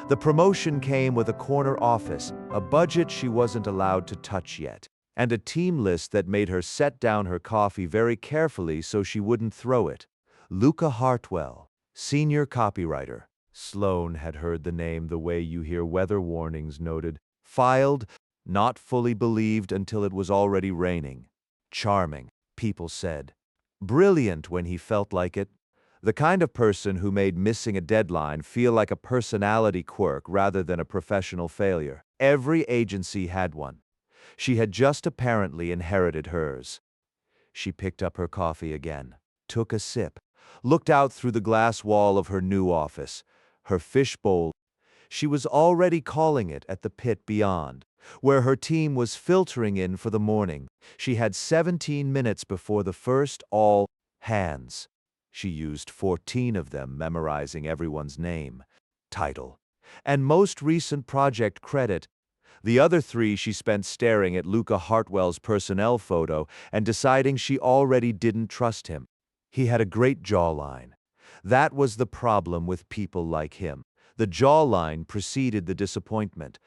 The promotion came with a corner office, a budget she wasn't allowed to touch yet, and a team list that made her set down her coffee very carefully so she wouldn't throw it. Luca Hartwell, senior copywriter. Sloane had heard the name the way you hear weather warnings noted. Filed, not fully believed until it was already raining. Charming, people said. Brilliant when he felt like it. The kind of person who made missing a deadline feel like a personality quirk rather than a professional failure. Every agency had one. She had just apparently inherited hers. She picked up her coffee again, took a sip, looked out through the glass wall of her new office. Her fishbowl. She was already calling it at the pit beyond, where her team was filtering in for the morning. She had 17 minutes before the first all hands. She used 14 of them, memorizing everyone's name, title, and most recent project credit. The other 3 she spent staring at Luca Hartwell's personnel photo and deciding she already didn't trust him. He had a great jawline. That was the problem with people like him. The jawline preceded the disappointment.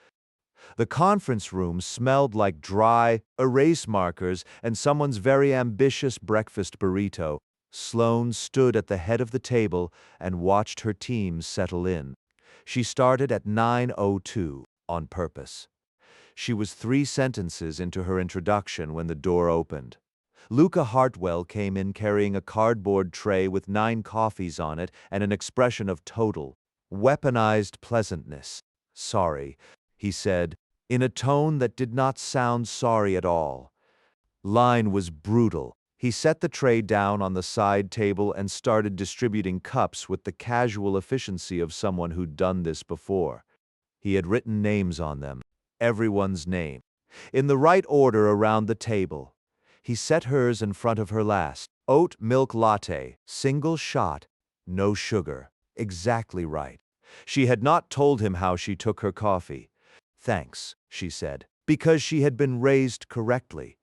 The conference room smelled like dry erase markers and someone's very ambitious breakfast burrito. Sloane stood at the head of the table and watched her team settle in. She started at 9:02 on purpose. She was 3 sentences into her introduction when the door opened. Luca Hartwell came in carrying a cardboard tray with 9 coffees on it and an expression of total, weaponized pleasantness. "Sorry," he said, in a tone that did not sound sorry at all. Line was brutal. He set the tray down on the side table and started distributing cups with the casual efficiency of someone who'd done this before. He had written names on them, everyone's name, in the right order around the table. He set hers in front of her last. Oat milk latte, single shot, no sugar. Exactly right. She had not told him how she took her coffee. "Thanks," she said, because she had been raised correctly.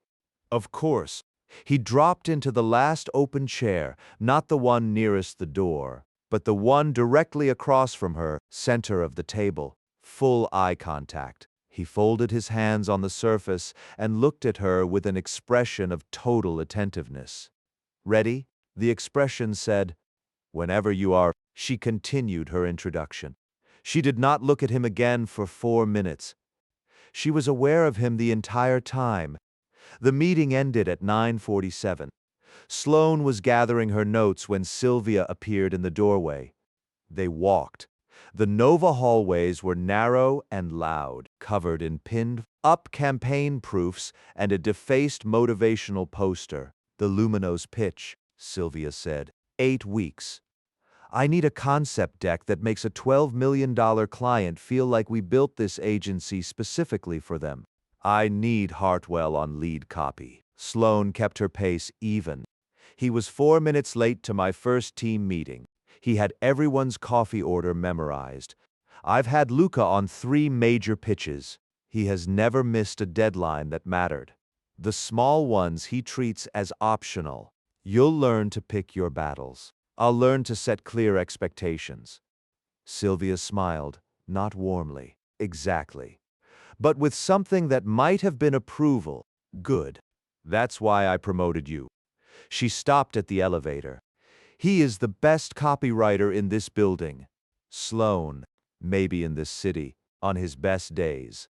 Of course. He dropped into the last open chair, not the one nearest the door, but the one directly across from her, center of the table. Full eye contact. He folded his hands on the surface and looked at her with an expression of total attentiveness. "Ready?" The expression said, "Whenever you are." She continued her introduction. She did not look at him again for 4 minutes. She was aware of him the entire time. The meeting ended at 9:47. Sloane was gathering her notes when Sylvia appeared in the doorway. They walked. The Nova hallways were narrow and loud, covered in pinned-up campaign proofs and a defaced motivational poster. "The Lumino's pitch," Sylvia said. 8 weeks. "I need a concept deck that makes a $12 million client feel like we built this agency specifically for them. I need Hartwell on lead copy." Sloane kept her pace even. "He was 4 minutes late to my first team meeting. He had everyone's coffee order memorized. I've had Luca on 3 major pitches. He has never missed a deadline that mattered. The small ones he treats as optional. You'll learn to pick your battles. I'll learn to set clear expectations." Sylvia smiled, not warmly, exactly, but with something that might have been approval. "Good. That's why I promoted you." She stopped at the elevator. "He is the best copywriter in this building. Sloane, maybe in this city, on his best days.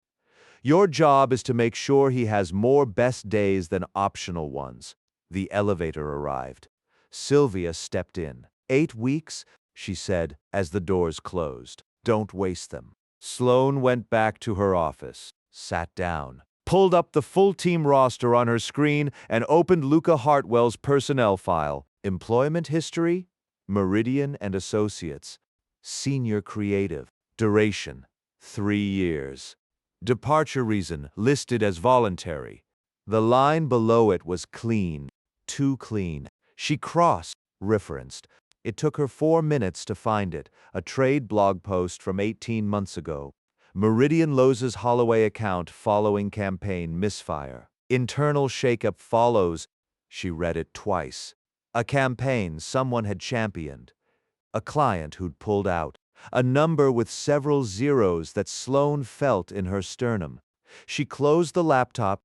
Your job is to make sure he has more best days than optional ones." The elevator arrived. Sylvia stepped in. 8 weeks, she said, as the doors closed. "Don't waste them." Sloane went back to her office, sat down, pulled up the full team roster on her screen, and opened Luca Hartwell's personnel file. Employment history, Meridian and Associates. Senior creative. Duration, 3 years. Departure reason, listed as voluntary. The line below it was clean, too clean. She cross-referenced. It took her 4 minutes to find it, a trade blog post from 18 months ago. Meridian Loz's Holloway account following campaign misfire. Internal shakeup follows. She read it twice. A campaign someone had championed. A client who'd pulled out. a number with several zeros that Sloane felt in her sternum. She closed the laptop.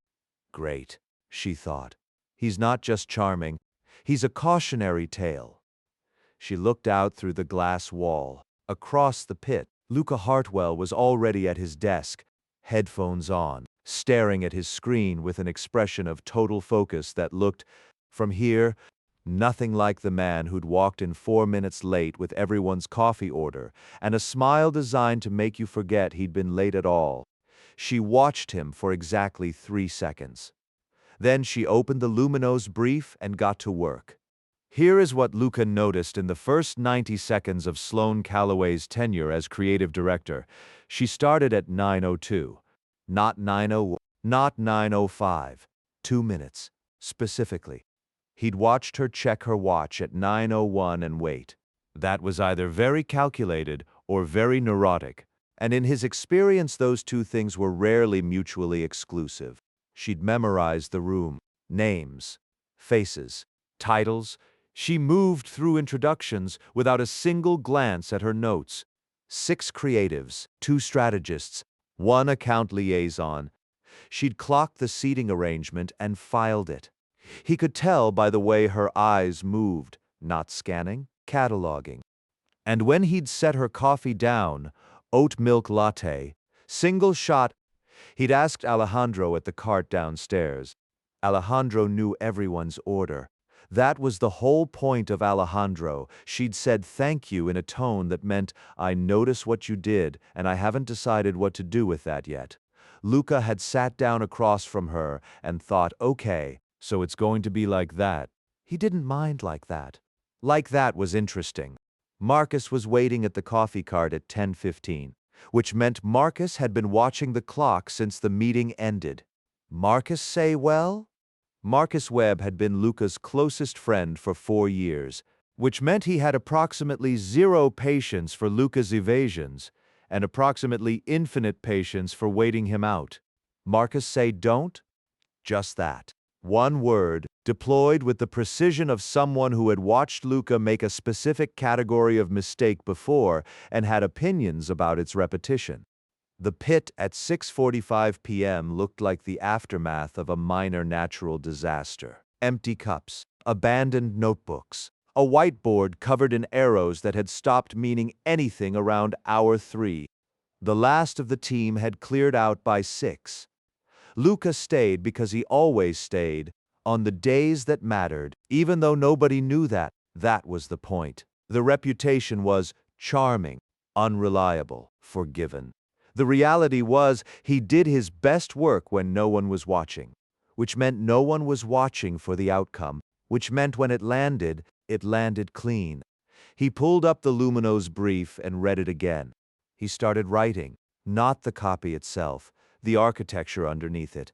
Great, she thought. He's not just charming, he's a cautionary tale. She looked out through the glass wall. Across the pit, Luca Hartwell was already at his desk, headphones on, staring at his screen with an expression of total focus that looked, from here, nothing like the man who'd walked in 4 minutes late with everyone's coffee order, and a smile designed to make you forget he'd been late at all. She watched him for exactly 3 seconds. Then she opened the Lumino's brief and got to work. Here is what Luca noticed in the first 90 seconds of Sloane Calloway's tenure as creative director. She started at 9:02, not 9:01, not 9:05, 2 minutes, specifically. He'd watched her check her watch at 9:01 and wait. That was either very calculated or very neurotic, and in his experience those two things were rarely mutually exclusive. She'd memorized the room, names, faces, titles. She moved through introductions without a single glance at her notes. 6 creatives, 2 strategists, 1 account liaison. She'd clocked the seating arrangement and filed it. He could tell by the way her eyes moved, not scanning, cataloging. And when he'd set her coffee down, oat milk latte, single shot, he'd asked Alejandro at the cart downstairs. Alejandro knew everyone's order. That was the whole point of Alejandro. She'd said thank you in a tone that meant, I notice what you did, and I haven't decided what to do with that yet. Luca had sat down across from her and thought, okay, so it's going to be like that. He didn't mind like that. Like that was interesting. Marcus was waiting at the coffee cart at 10:15, which meant Marcus had been watching the clock since the meeting ended. Marcus say well? Marcus Webb had been Luca's closest friend for 4 years, which meant he had approximately 0 patience for Luca's evasions and approximately infinite patience for waiting him out. Marcus say don't? Just that. One word, deployed with the precision of someone who had watched Luca make a specific category of mistake before and had opinions about its repetition. The pit at 6:45 p.m. looked like the aftermath of a minor natural disaster. Empty cups, abandoned notebooks, a whiteboard covered in arrows that had stopped meaning anything around hour 3. The last of the team had cleared out by 6. Luca stayed because he always stayed, on the days that mattered, even though nobody knew that. That was the point. The reputation was charming, unreliable, forgiven. The reality was he did his best work when no one was watching, which meant no one was watching for the outcome, which meant when it landed clean. He pulled up the Lumino's brief and read it again. He started writing, not the copy itself, the architecture underneath it.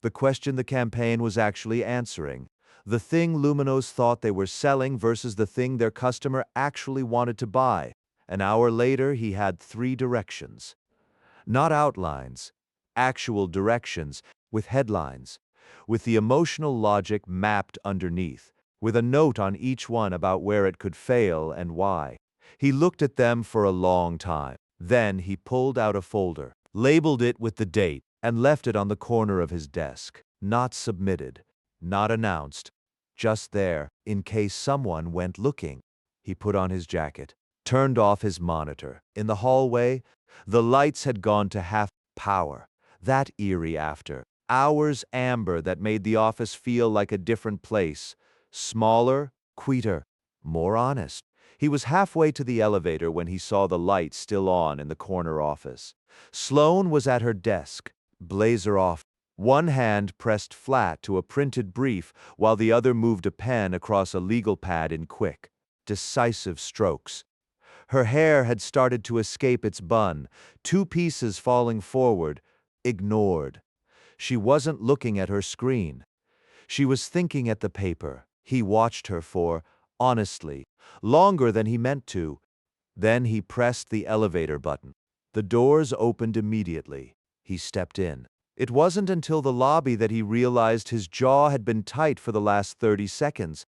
The question the campaign was actually answering. The thing Luminos thought they were selling versus the thing their customer actually wanted to buy. An hour later, he had 3 directions. Not outlines, actual directions, with headlines, with the emotional logic mapped underneath, with a note on each one about where it could fail and why. He looked at them for a long time. Then he pulled out a folder, labeled it with the date, and left it on the corner of his desk. Not submitted, not announced, just there, in case someone went looking. He put on his jacket, turned off his monitor. In the hallway, the lights had gone to half power. That eerie after hours amber that made the office feel like a different place. Smaller, quieter, more honest. He was halfway to the elevator when he saw the light still on in the corner office. Sloane was at her desk, blazer off, one hand pressed flat to a printed brief while the other moved a pen across a legal pad in quick, decisive strokes. Her hair had started to escape its bun, 2 pieces falling forward, ignored. She wasn't looking at her screen. She was thinking at the paper. He watched her for, honestly, longer than he meant to. Then he pressed the elevator button. The doors opened immediately. He stepped in. It wasn't until the lobby that he realized his jaw had been tight for the last 30 seconds.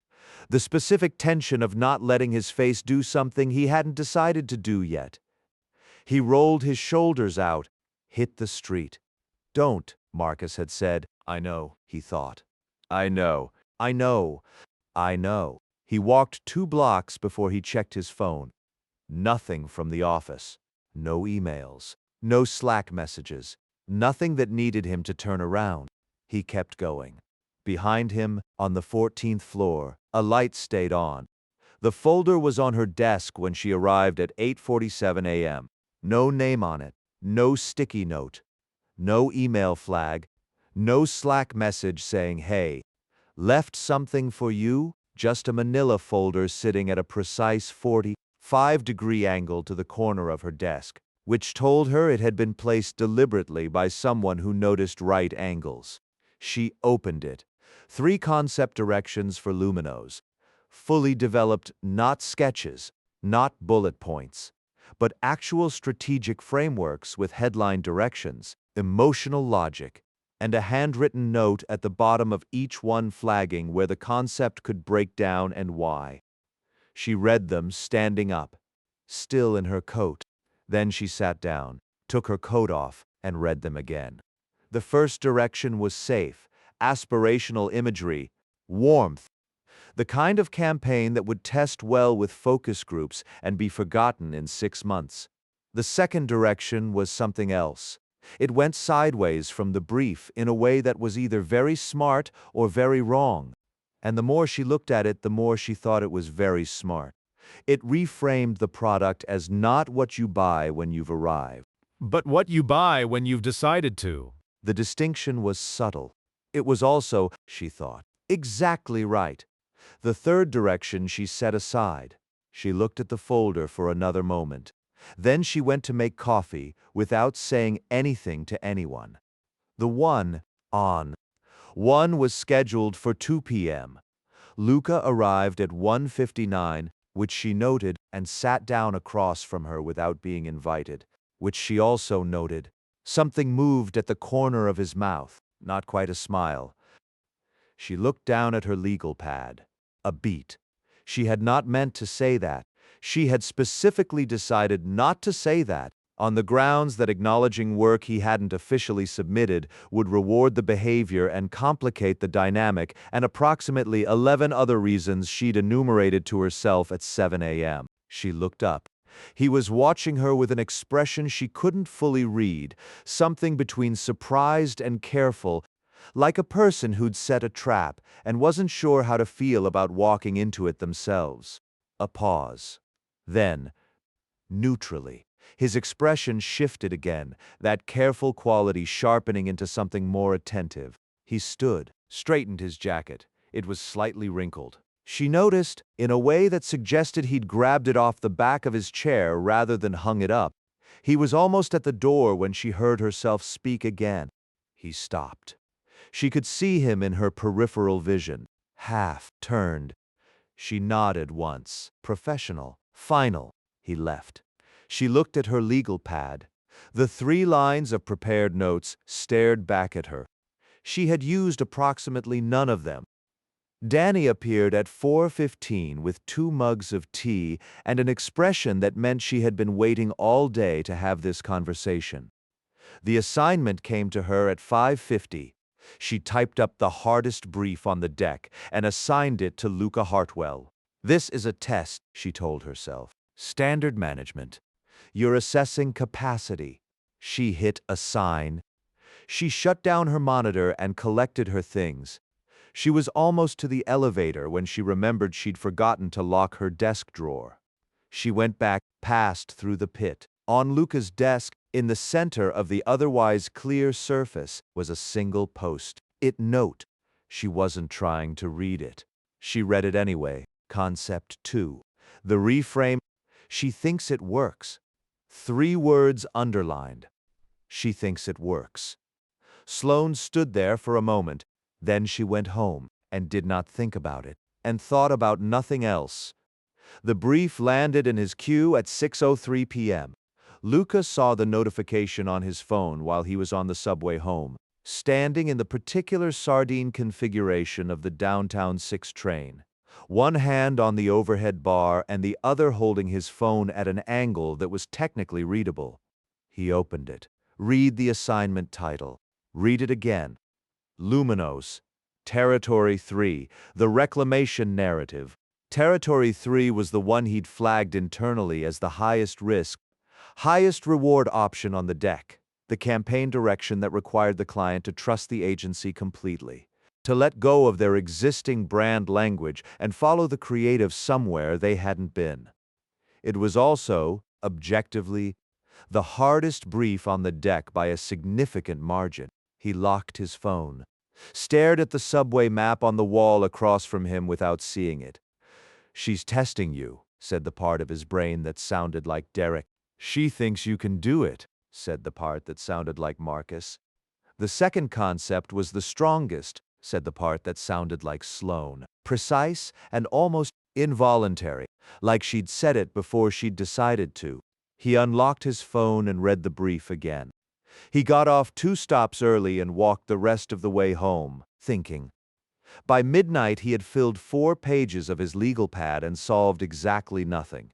The specific tension of not letting his face do something he hadn't decided to do yet. He rolled his shoulders out, hit the street. Don't, Marcus had said. I know, he thought. I know, I know, I know. He walked 2 blocks before he checked his phone. Nothing from the office. No emails. No Slack messages. Nothing that needed him to turn around. He kept going. Behind him, on the 14th floor, a light stayed on. The folder was on her desk when she arrived at 8:47 a.m. No name on it. No sticky note. No email flag. No Slack message saying, "Hey, left something for you?" Just a manila folder sitting at a precise 45-degree angle to the corner of her desk, which told her it had been placed deliberately by someone who noticed right angles. She opened it. 3 concept directions for luminos. Fully developed, not sketches, not bullet points, but actual strategic frameworks with headline directions, emotional logic, and a handwritten note at the bottom of each one flagging where the concept could break down and why. She read them standing up, still in her coat. Then she sat down, took her coat off, and read them again. The first direction was safe, aspirational imagery, warmth, the kind of campaign that would test well with focus groups and be forgotten in 6 months. The second direction was something else. It went sideways from the brief in a way that was either very smart or very wrong. And the more she looked at it, the more she thought it was very smart. It reframed the product as not what you buy when you've arrived, but what you buy when you've decided to. The distinction was subtle. It was also, she thought, exactly right. The third direction she set aside. She looked at the folder for another moment. Then she went to make coffee without saying anything to anyone. The one was scheduled for 2 p.m. Luca arrived at 1:59, which she noted, and sat down across from her without being invited, which she also noted. Something moved at the corner of his mouth, not quite a smile. She looked down at her legal pad. A beat. She had not meant to say that. She had specifically decided not to say that, on the grounds that acknowledging work he hadn't officially submitted would reward the behavior and complicate the dynamic, and approximately 11 other reasons she'd enumerated to herself at 7 a.m. She looked up. He was watching her with an expression she couldn't fully read, something between surprised and careful, like a person who'd set a trap and wasn't sure how to feel about walking into it themselves. A pause. Then, neutrally, his expression shifted again, that careful quality sharpening into something more attentive. He stood, straightened his jacket. It was slightly wrinkled. She noticed, in a way that suggested he'd grabbed it off the back of his chair rather than hung it up. He was almost at the door when she heard herself speak again. He stopped. She could see him in her peripheral vision, half turned. She nodded once. Professional. Final. He left. She looked at her legal pad. The 3 lines of prepared notes stared back at her. She had used approximately none of them. Danny appeared at 4:15 with 2 mugs of tea and an expression that meant she had been waiting all day to have this conversation. The assignment came to her at 5:50. She typed up the hardest brief on the deck and assigned it to Luca Hartwell. This is a test, she told herself. Standard management. You're assessing capacity. She hit assign. She shut down her monitor and collected her things. She was almost to the elevator when she remembered she'd forgotten to lock her desk drawer. She went back, passed through the pit. On Luca's desk, in the center of the otherwise clear surface, was a single post-it note. She wasn't trying to read it. She read it anyway. Concept 2. The reframe. She thinks it works. 3 words underlined. She thinks it works. Sloane stood there for a moment. Then she went home and did not think about it, and thought about nothing else. The brief landed in his queue at 6:03 p.m. Luca saw the notification on his phone while he was on the subway home, standing in the particular sardine configuration of the downtown 6 train. one hand on the overhead bar and the other holding his phone at an angle that was technically readable. He opened it. Read the assignment title. Read it again. Luminos. Territory 3. The Reclamation Narrative. Territory 3 was the one he'd flagged internally as the highest risk, highest reward option on the deck. The campaign direction that required the client to trust the agency completely, to let go of their existing brand language and follow the creative somewhere they hadn't been. It was also, objectively, the hardest brief on the deck by a significant margin. He locked his phone, stared at the subway map on the wall across from him without seeing it. "She's testing you," said the part of his brain that sounded like Derek. "She thinks you can do it," said the part that sounded like Marcus. "The second concept was the strongest," said the part that sounded like Sloane. Precise and almost involuntary, like she'd said it before she'd decided to. He unlocked his phone and read the brief again. He got off 2 stops early and walked the rest of the way home, thinking. By midnight he had filled 4 pages of his legal pad and solved exactly nothing.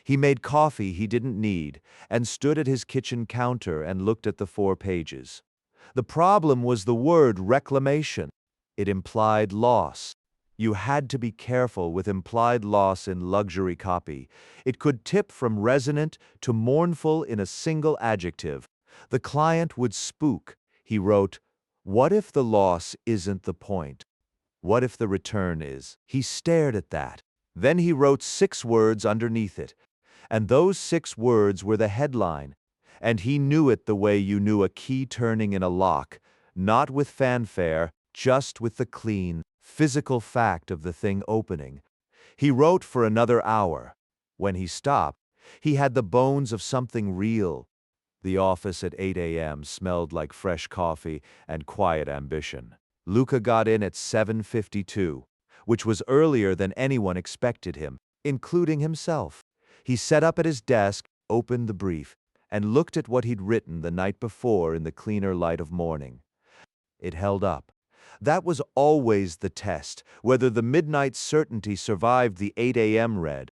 He made coffee he didn't need and stood at his kitchen counter and looked at the 4 pages. The problem was the word reclamation. It implied loss. You had to be careful with implied loss in luxury copy. It could tip from resonant to mournful in a single adjective. The client would spook. He wrote, "What if the loss isn't the point? What if the return is?" He stared at that. Then he wrote 6 words underneath it. And those 6 words were the headline. And he knew it the way you knew a key turning in a lock, not with fanfare, just with the clean, physical fact of the thing opening. He wrote for another hour. When he stopped, he had the bones of something real. The office at 8 a.m. smelled like fresh coffee and quiet ambition. Luca got in at 7:52, which was earlier than anyone expected him, including himself. He sat up at his desk, opened the brief, and looked at what he'd written the night before in the cleaner light of morning. It held up. That was always the test, whether the midnight certainty survived the 8 a.m. read.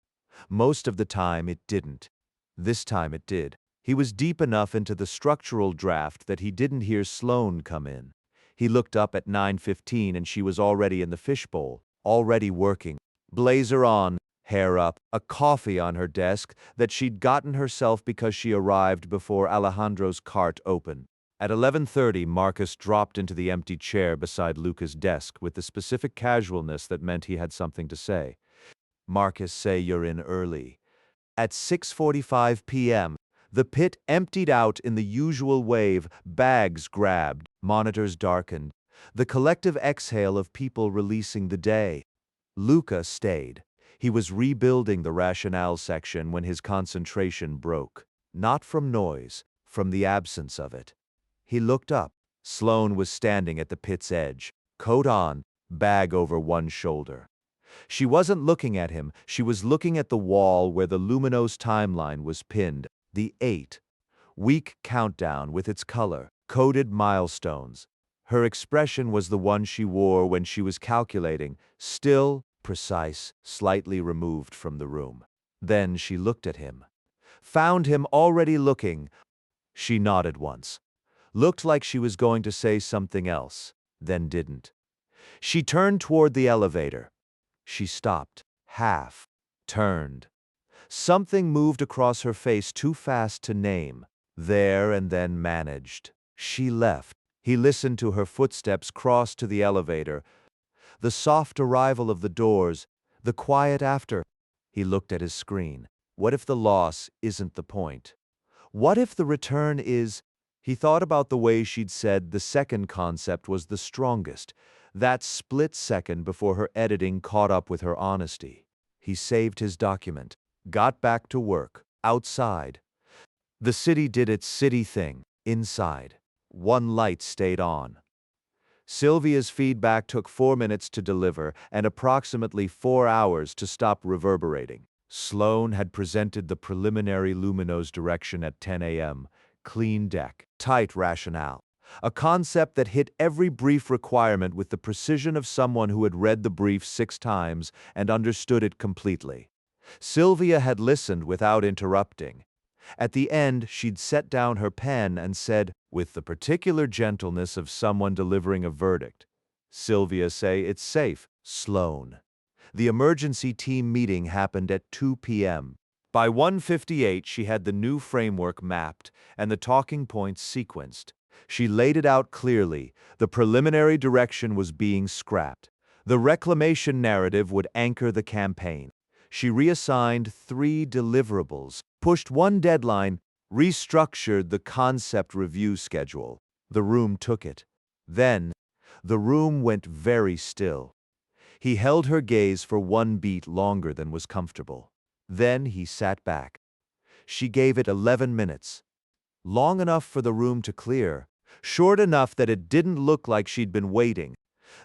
Most of the time it didn't. This time it did. He was deep enough into the structural draft that he didn't hear Sloane come in. He looked up at 9:15 and she was already in the fishbowl, already working. Blazer on, hair up, a coffee on her desk that she'd gotten herself because she arrived before Alejandro's cart opened. At 11:30, Marcus dropped into the empty chair beside Luca's desk with the specific casualness that meant he had something to say. "Marcus, say you're in early." At 6:45 p.m., the pit emptied out in the usual wave, bags grabbed, monitors darkened, the collective exhale of people releasing the day. Luca stayed. He was rebuilding the rationale section when his concentration broke. Not from noise, from the absence of it. He looked up. Sloane was standing at the pit's edge, coat on, bag over one shoulder. She wasn't looking at him, she was looking at the wall where the luminous timeline was pinned, the 8. Week countdown with its color, coded milestones. Her expression was the one she wore when she was calculating, still, precise, slightly removed from the room. Then she looked at him. Found him already looking. She nodded once. Looked like she was going to say something else, then didn't. She turned toward the elevator. She stopped, half, turned. Something moved across her face too fast to name, there and then managed. She left. He listened to her footsteps cross to the elevator, the soft arrival of the doors, the quiet after. He looked at his screen. What if the loss isn't the point? What if the return is? He thought about the way she'd said the second concept was the strongest, that split second before her editing caught up with her honesty. He saved his document, got back to work, outside. The city did its city thing, inside. One light stayed on. Sylvia's feedback took 4 minutes to deliver and approximately 4 hours to stop reverberating. Sloane had presented the preliminary luminous direction at 10 a.m., clean deck, tight rationale. A concept that hit every brief requirement with the precision of someone who had read the brief 6 times and understood it completely. Sylvia had listened without interrupting. At the end, she'd set down her pen and said, with the particular gentleness of someone delivering a verdict, "Sylvia say it's safe, Sloane." The emergency team meeting happened at 2 p.m. By 1:58, she had the new framework mapped and the talking points sequenced. She laid it out clearly. The preliminary direction was being scrapped. The reclamation narrative would anchor the campaign. She reassigned 3 deliverables, pushed one deadline, restructured the concept review schedule. The room took it. Then, the room went very still. He held her gaze for 1 beat longer than was comfortable. Then he sat back. She gave it 11 minutes. Long enough for the room to clear, short enough that it didn't look like she'd been waiting.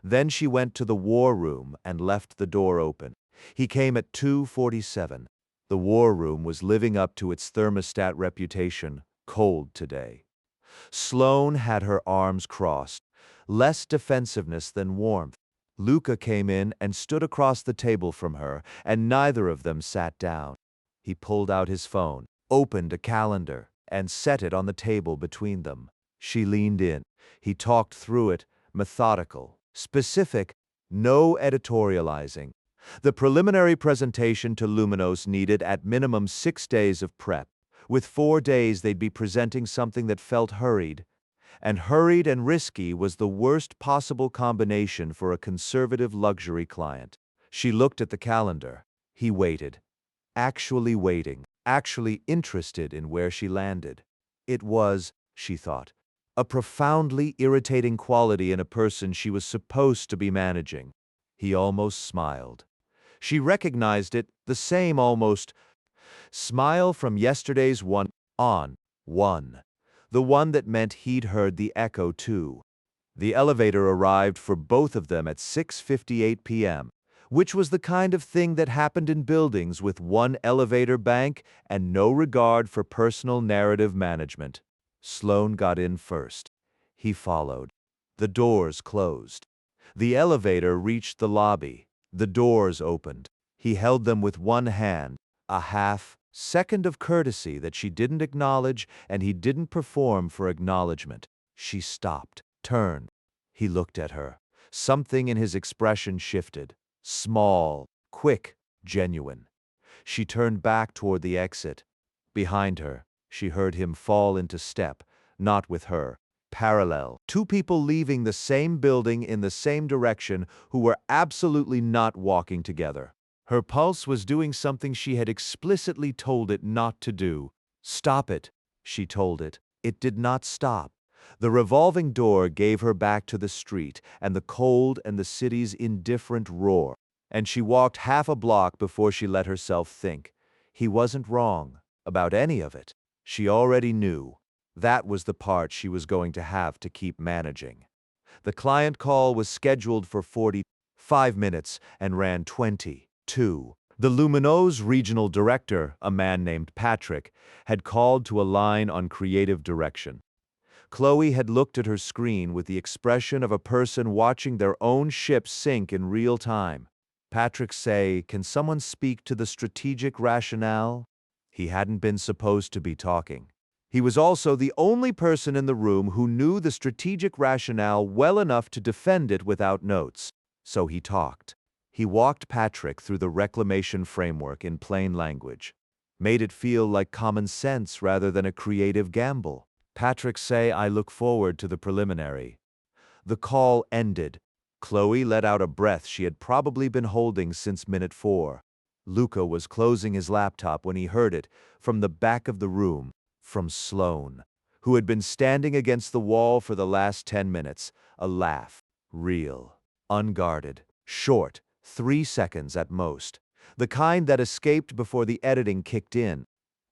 Then she went to the war room and left the door open. He came at 2:47. The war room was living up to its thermostat reputation, cold today. Sloane had her arms crossed, less defensiveness than warmth. Luca came in and stood across the table from her, and neither of them sat down. He pulled out his phone, opened a calendar, and set it on the table between them. She leaned in. He talked through it, methodical, specific, no editorializing. The preliminary presentation to Luminos needed at minimum 6 days of prep. With 4 days, they'd be presenting something that felt hurried. And hurried and risky was the worst possible combination for a conservative luxury client. She looked at the calendar. He waited. Actually waiting. Actually interested in where she landed. It was, she thought, a profoundly irritating quality in a person she was supposed to be managing. He almost smiled. She recognized it, the same almost smile from yesterday's one. The one that meant he'd heard the echo too. The elevator arrived for both of them at 6:58 p.m., which was the kind of thing that happened in buildings with one elevator bank and no regard for personal narrative management. Sloane got in first. He followed. The doors closed. The elevator reached the lobby. The doors opened. He held them with one hand, a half-second of courtesy that she didn't acknowledge and he didn't perform for acknowledgement. She stopped, turned. He looked at her. Something in his expression shifted. Small, quick, genuine. She turned back toward the exit. Behind her, she heard him fall into step, not with her. Parallel. 2 people leaving the same building in the same direction who were absolutely not walking together. Her pulse was doing something she had explicitly told it not to do. Stop it, she told it. It did not stop. The revolving door gave her back to the street and the cold and the city's indifferent roar, and she walked half a block before she let herself think. He wasn't wrong about any of it. She already knew. That was the part she was going to have to keep managing. The client call was scheduled for 45 minutes and ran 22. The Luminos regional director, a man named Patrick, had called to align on creative direction. Chloe had looked at her screen with the expression of a person watching their own ship sink in real time. Patrick say, "Can someone speak to the strategic rationale?" He hadn't been supposed to be talking. He was also the only person in the room who knew the strategic rationale well enough to defend it without notes. So he talked. He walked Patrick through the reclamation framework in plain language. Made it feel like common sense rather than a creative gamble. Patrick say, "I look forward to the preliminary." The call ended. Chloe let out a breath she had probably been holding since minute 4. Luca was closing his laptop when he heard it from the back of the room. From Sloane, who had been standing against the wall for the last 10 minutes, a laugh. Real, unguarded, short, 3 seconds at most. The kind that escaped before the editing kicked in.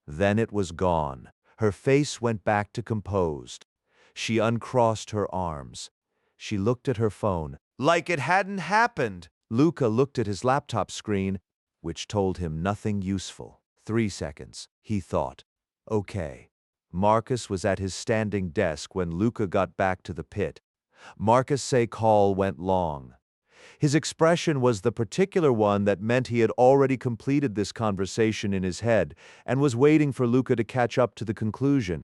Then it was gone. Her face went back to composed. She uncrossed her arms. She looked at her phone. Like it hadn't happened! Luca looked at his laptop screen, which told him nothing useful. 3 seconds, he thought. Okay. Marcus was at his standing desk when Luca got back to the pit. Marcus' call went long. His expression was the particular one that meant he had already completed this conversation in his head and was waiting for Luca to catch up to the conclusion.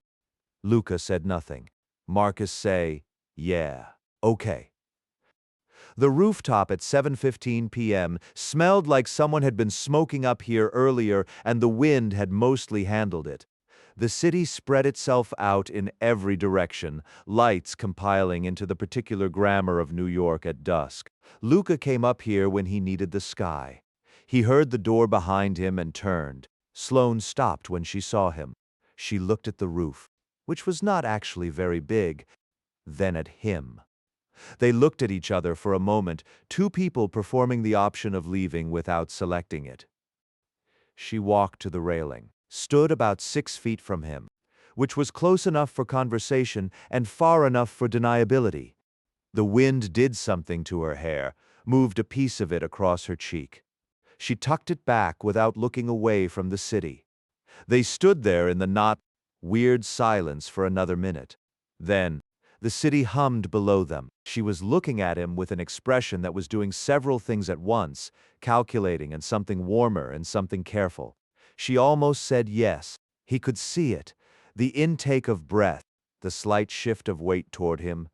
Luca said nothing. Marcus say, "Yeah, okay." The rooftop at 7:15 p.m. smelled like someone had been smoking up here earlier and the wind had mostly handled it. The city spread itself out in every direction, lights compiling into the particular grammar of New York at dusk. Luca came up here when he needed the sky. He heard the door behind him and turned. Sloane stopped when she saw him. She looked at the roof, which was not actually very big, then at him. They looked at each other for a moment, two people performing the option of leaving without selecting it. She walked to the railing, stood about 6 feet from him, which was close enough for conversation and far enough for deniability. The wind did something to her hair, moved a piece of it across her cheek. She tucked it back without looking away from the city. They stood there in the not weird silence for another minute. Then, the city hummed below them. She was looking at him with an expression that was doing several things at once, calculating and something warmer and something careful. She almost said yes. He could see it. The intake of breath, the slight shift of weight toward him.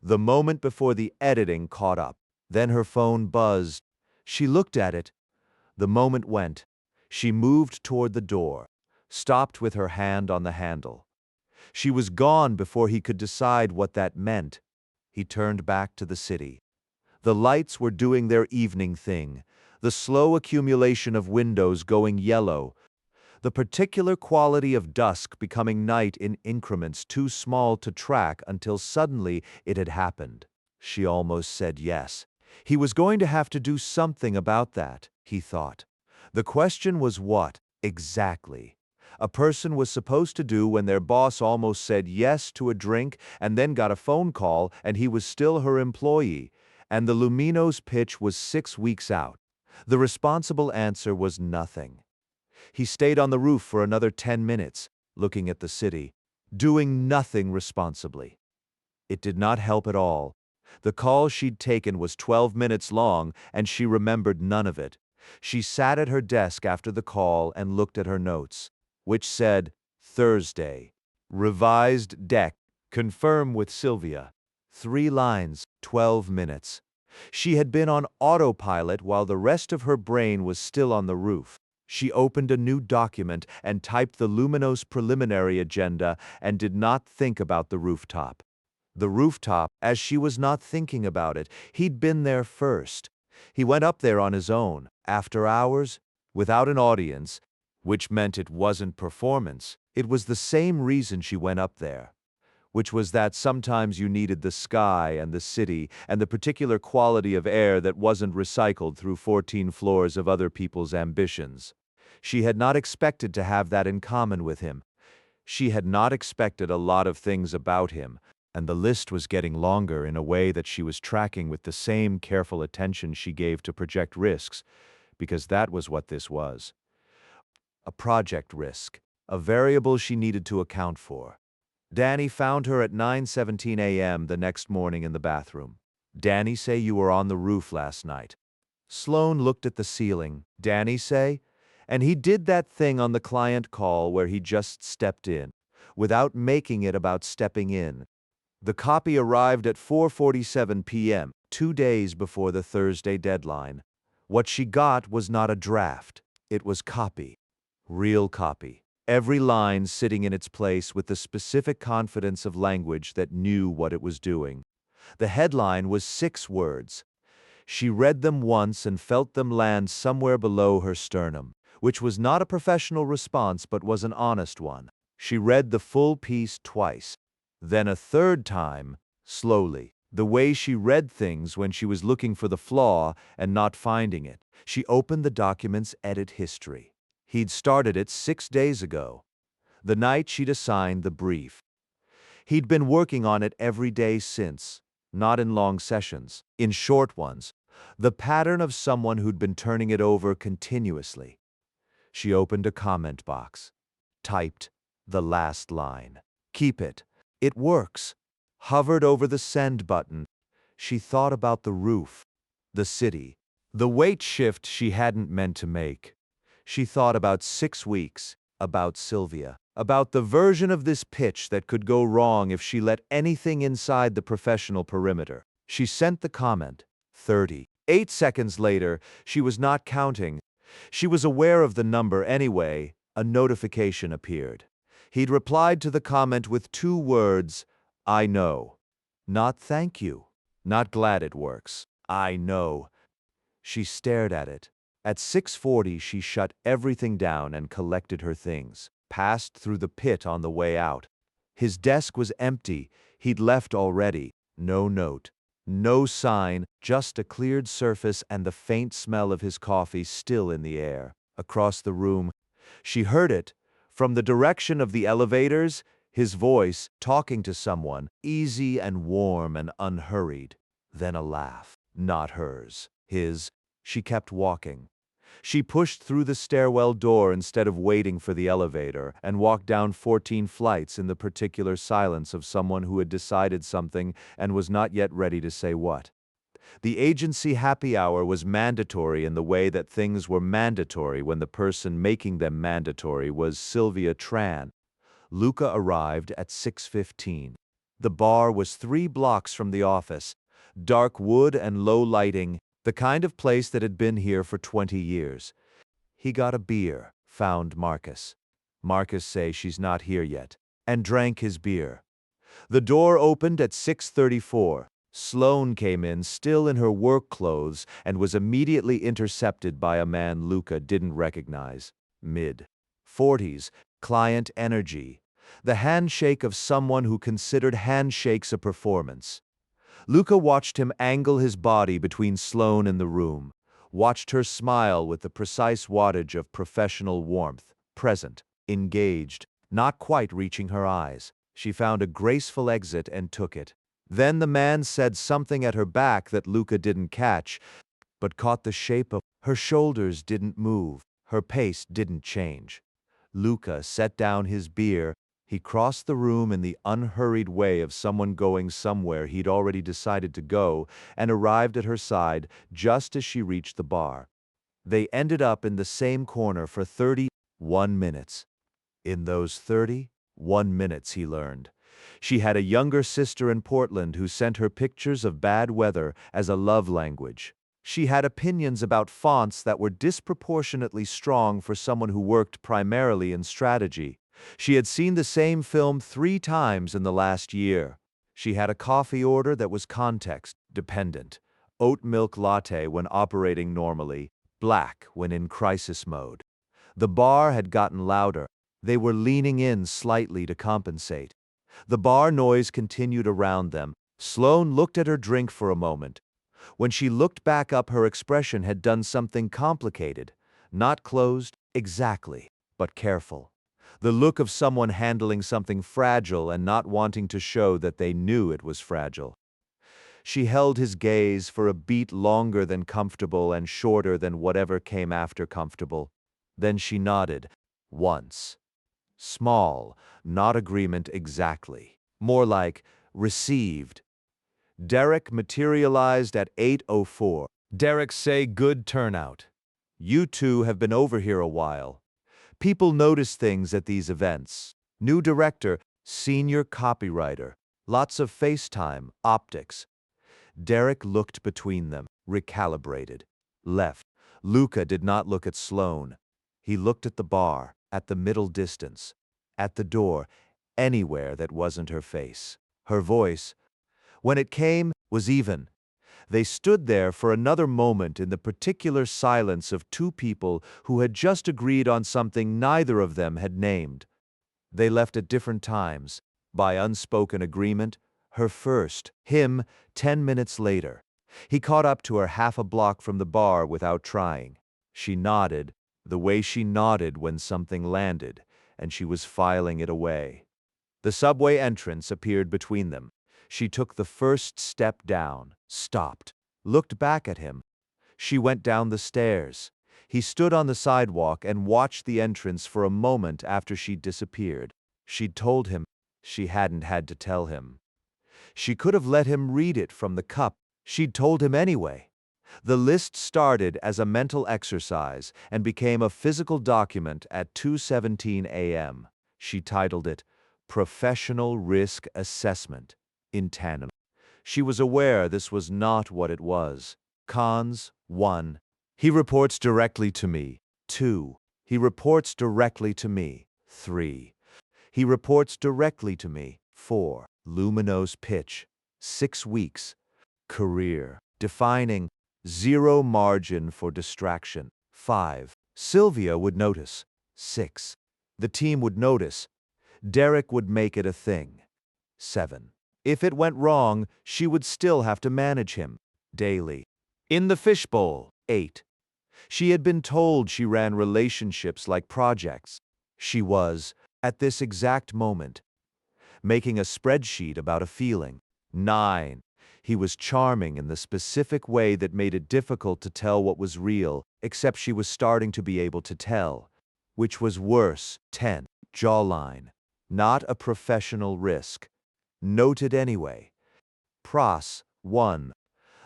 The moment before the editing caught up. Then her phone buzzed. She looked at it. The moment went. She moved toward the door, stopped with her hand on the handle. She was gone before he could decide what that meant. He turned back to the city. The lights were doing their evening thing, the slow accumulation of windows going yellow, the particular quality of dusk becoming night in increments too small to track until suddenly it had happened. She almost said yes. He was going to have to do something about that, he thought. The question was what, exactly? A person was supposed to do when their boss almost said yes to a drink and then got a phone call and he was still her employee, and the Lumino's pitch was 6 weeks out. The responsible answer was nothing. He stayed on the roof for another 10 minutes, looking at the city, doing nothing responsibly. It did not help at all. The call she'd taken was 12 minutes long, and she remembered none of it. She sat at her desk after the call and looked at her notes, which said, Thursday. Revised deck. Confirm with Sylvia. 3 lines, 12 minutes. She had been on autopilot while the rest of her brain was still on the roof. She opened a new document and typed the Luminos preliminary agenda and did not think about the rooftop. The rooftop, as she was not thinking about it, he'd been there first. He went up there on his own, after hours, without an audience, which meant it wasn't performance. It was the same reason she went up there, which was that sometimes you needed the sky and the city and the particular quality of air that wasn't recycled through 14 floors of other people's ambitions. She had not expected to have that in common with him. She had not expected a lot of things about him, and the list was getting longer in a way that she was tracking with the same careful attention she gave to project risks, because that was what this was. A project risk, a variable she needed to account for. Danny found her at 9:17 a.m. the next morning in the bathroom. Danny say you were on the roof last night. Sloane looked at the ceiling. Danny say? And he did that thing on the client call where he just stepped in, without making it about stepping in. The copy arrived at 4:47 p.m., 2 days before the Thursday deadline. What she got was not a draft. It was copy. Real copy. Every line sitting in its place with the specific confidence of language that knew what it was doing. The headline was 6 words. She read them once and felt them land somewhere below her sternum, which was not a professional response but was an honest one. She read the full piece twice, then a third time, slowly. The way she read things when she was looking for the flaw and not finding it. She opened the document's edit history. He'd started it 6 days ago, the night she'd assigned the brief. He'd been working on it every day since, not in long sessions, in short ones, the pattern of someone who'd been turning it over continuously. She opened a comment box, typed, The last line. Keep it. It works. Hovered over the send button. She thought about the roof, the city, the weight shift she hadn't meant to make. She thought about 6 weeks, about Sylvia, about the version of this pitch that could go wrong if she let anything inside the professional perimeter. She sent the comment. 30. 8 seconds later, she was not counting. She was aware of the number anyway. A notification appeared. He'd replied to the comment with 2 words, I know. Not thank you. Not glad it works. I know. She stared at it. At 6:40, she shut everything down and collected her things, passed through the pit on the way out. His desk was empty. He'd left already. No note. No sign, just a cleared surface and the faint smell of his coffee still in the air. Across the room, she heard it. From the direction of the elevators, his voice, talking to someone, easy and warm and unhurried. Then a laugh. Not hers. His. She kept walking. She pushed through the stairwell door instead of waiting for the elevator and walked down 14 flights in the particular silence of someone who had decided something and was not yet ready to say what. The agency happy hour was mandatory in the way that things were mandatory when the person making them mandatory was Sylvia Tran. Luca arrived at 6:15. The bar was 3 blocks from the office. Dark wood and low lighting, the kind of place that had been here for 20 years. He got a beer, found Marcus. Marcus say she's not here yet, and drank his beer. The door opened at 6:34. Sloane came in still in her work clothes and was immediately intercepted by a man Luca didn't recognize. Mid-40s, client energy. The handshake of someone who considered handshakes a performance. Luca watched him angle his body between Sloane and the room, watched her smile with the precise wattage of professional warmth, present, engaged, not quite reaching her eyes. She found a graceful exit and took it. Then the man said something at her back that Luca didn't catch, but caught the shape of her shoulders didn't move, her pace didn't change. Luca set down his beer. He crossed the room in the unhurried way of someone going somewhere he'd already decided to go and arrived at her side just as she reached the bar. They ended up in the same corner for 31 minutes. In those 31 minutes, he learned, she had a younger sister in Portland who sent her pictures of bad weather as a love language. She had opinions about fonts that were disproportionately strong for someone who worked primarily in strategy. She had seen the same film 3 times in the last year. She had a coffee order that was context-dependent. Oat milk latte when operating normally, black when in crisis mode. The bar had gotten louder. They were leaning in slightly to compensate. The bar noise continued around them. Sloane looked at her drink for a moment. When she looked back up, her expression had done something complicated. Not closed, exactly, but careful. The look of someone handling something fragile and not wanting to show that they knew it was fragile. She held his gaze for a beat longer than comfortable and shorter than whatever came after comfortable. Then she nodded. Once. Small, not agreement exactly. More like, received. Derek materialized at 8:04. Derek say good turnout. You two have been over here a while. People notice things at these events. New director, senior copywriter. Lots of FaceTime, optics. Derek looked between them, recalibrated. Left. Luca did not look at Sloane. He looked at the bar, at the middle distance, at the door, anywhere that wasn't her face. Her voice, when it came, was even. They stood there for another moment in the particular silence of 2 people who had just agreed on something neither of them had named. They left at different times, by unspoken agreement, her first, him 10 minutes later. He caught up to her half a block from the bar without trying. She nodded, the way she nodded when something landed, and she was filing it away. The subway entrance appeared between them. She took the first step down, stopped, looked back at him. She went down the stairs. He stood on the sidewalk and watched the entrance for a moment after she disappeared. She'd told him. She hadn't had to tell him. She could have let him read it from the cup. She'd told him anyway. The list started as a mental exercise and became a physical document at 2:17 a.m. She titled it, Professional Risk Assessment, in tandem. She was aware this was not what it was. Cons: 1. He reports directly to me. 2. He reports directly to me. 3. He reports directly to me. 4. Luminous pitch. 6 weeks. Career. Defining. Zero margin for distraction. 5. Sylvia would notice. 6. The team would notice. Derek would make it a thing. 7. If it went wrong, she would still have to manage him. Daily. In the fishbowl. 8. She had been told she ran relationships like projects. She was, at this exact moment, making a spreadsheet about a feeling. 9. He was charming in the specific way that made it difficult to tell what was real, except she was starting to be able to tell. Which was worse. 10. Jawline. Not a professional risk. Noted anyway. Pros. 1.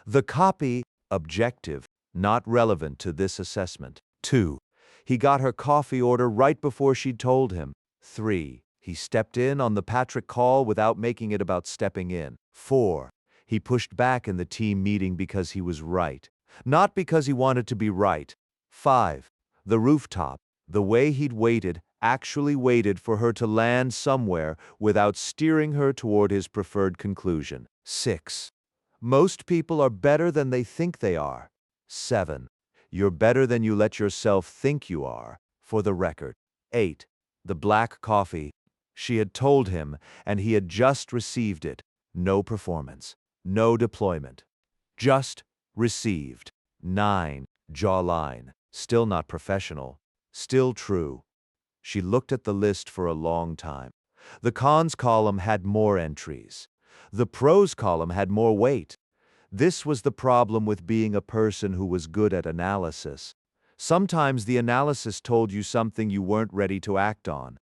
The copy, objective, not relevant to this assessment. 2. He got her coffee order right before she'd told him. 3. He stepped in on the Patrick call without making it about stepping in. 4. He pushed back in the team meeting because he was right, not because he wanted to be right. 5. The rooftop, the way he'd waited, actually waited for her to land somewhere without steering her toward his preferred conclusion. 6. Most people are better than they think they are. 7. You're better than you let yourself think you are, for the record. 8. The black coffee. She had told him, and he had just received it. No performance. No deployment. Just received. 9. Jawline. Still not professional. Still true. She looked at the list for a long time. The cons column had more entries. The pros column had more weight. This was the problem with being a person who was good at analysis. Sometimes the analysis told you something you weren't ready to act on.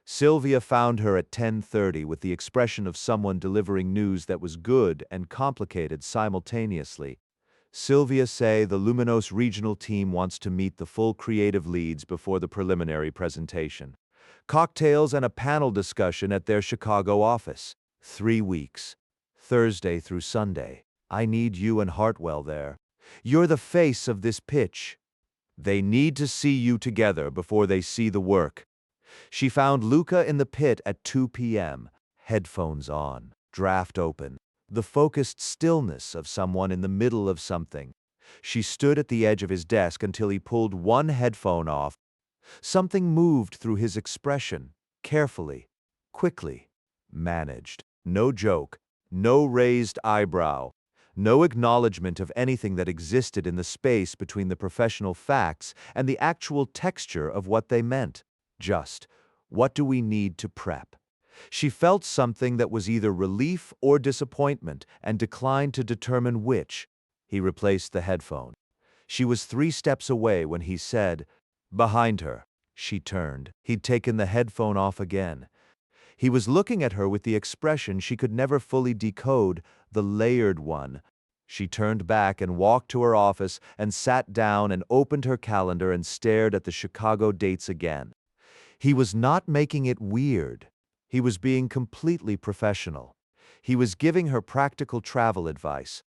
Sylvia found her at 10:30 with the expression of someone delivering news that was good and complicated simultaneously. Sylvia say the Luminos regional team wants to meet the full creative leads before the preliminary presentation. Cocktails and a panel discussion at their Chicago office. 3 weeks. Thursday through Sunday. I need you and Hartwell there. You're the face of this pitch. They need to see you together before they see the work. She found Luca in the pit at 2 p.m., headphones on, draft open, the focused stillness of someone in the middle of something. She stood at the edge of his desk until he pulled one headphone off. Something moved through his expression, carefully, quickly, managed. No joke, no raised eyebrow, no acknowledgement of anything that existed in the space between the professional facts and the actual texture of what they meant. Just, what do we need to prep? She felt something that was either relief or disappointment and declined to determine which. He replaced the headphone. She was 3 steps away when he said, "Behind her." She turned. He'd taken the headphone off again. He was looking at her with the expression she could never fully decode, the layered one. She turned back and walked to her office and sat down and opened her calendar and stared at the Chicago dates again. He was not making it weird. He was being completely professional. He was giving her practical travel advice.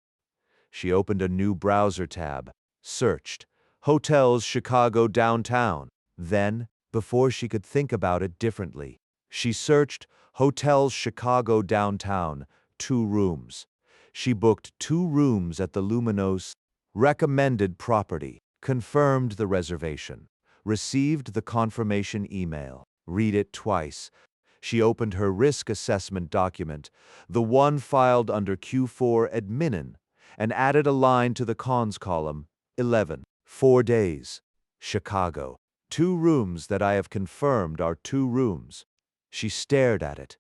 She opened a new browser tab, searched, Hotels Chicago Downtown. Then, before she could think about it differently, she searched Hotels Chicago Downtown, 2 rooms. She booked 2 rooms at the Luminos, recommended property, confirmed the reservation, received the confirmation email, read it twice. She opened her risk assessment document, the one filed under Q4 admin, and added a line to the cons column, 11. 4 days. Chicago. 2 rooms that I have confirmed are 2 rooms. She stared at it.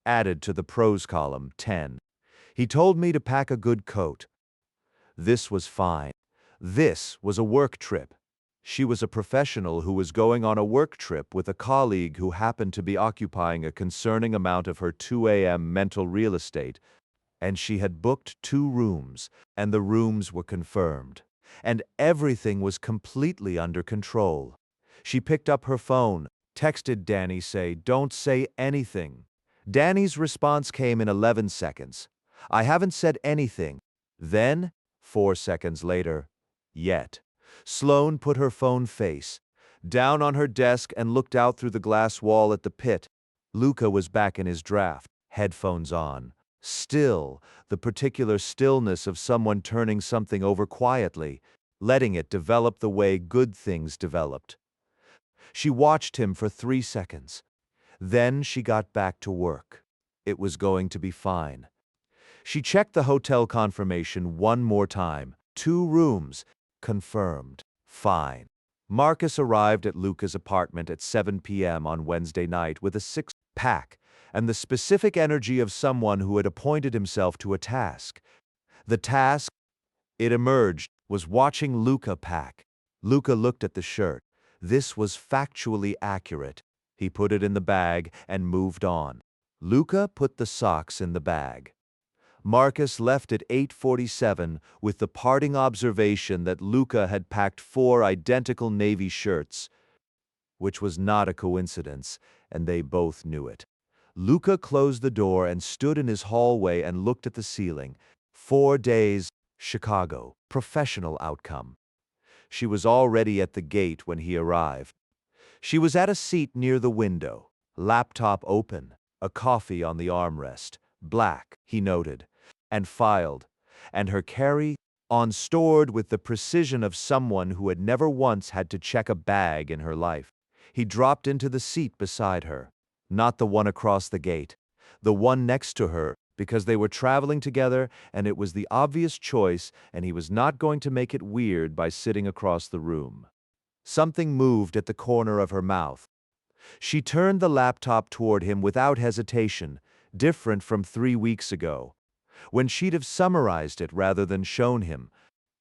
Added to the pros column, 10. He told me to pack a good coat. This was fine. This was a work trip. She was a professional who was going on a work trip with a colleague who happened to be occupying a concerning amount of her 2 a.m. mental real estate, and she had booked 2 rooms, and the rooms were confirmed. And everything was completely under control. She picked up her phone, texted Danny, "Don't say anything." Danny's response came in 11 seconds. "I haven't said anything." Then, 4 seconds later, "Yet." Sloane put her phone face down on her desk and looked out through the glass wall at the pit. Luca was back in his draft, headphones on. Still, the particular stillness of someone turning something over quietly, letting it develop the way good things developed. She watched him for 3 seconds. Then she got back to work. It was going to be fine. She checked the hotel confirmation one more time. 2 rooms. Confirmed. Fine. Marcus arrived at Luca's apartment at 7 p.m. on Wednesday night with a six-pack and the specific energy of someone who had appointed himself to a task. The task, it emerged, was watching Luca pack. Luca looked at the shirt. This was factually accurate. He put it in the bag and moved on. Luca put the socks in the bag. Marcus left at 8:47 with the parting observation that Luca had packed 4 identical navy shirts, which was not a coincidence, and they both knew it. Luca closed the door and stood in his hallway and looked at the ceiling. 4 days, Chicago, professional outcome. She was already at the gate when he arrived. She was at a seat near the window, laptop open, a coffee on the armrest, black, he noted, and filed, and her carry-on stored with the precision of someone who had never once had to check a bag in her life. He dropped into the seat beside her, not the one across the gate, the one next to her, because they were traveling together and it was the obvious choice and he was not going to make it weird by sitting across the room. Something moved at the corner of her mouth. She turned the laptop toward him without hesitation, different from 3 weeks ago, when she'd have summarized it rather than shown him.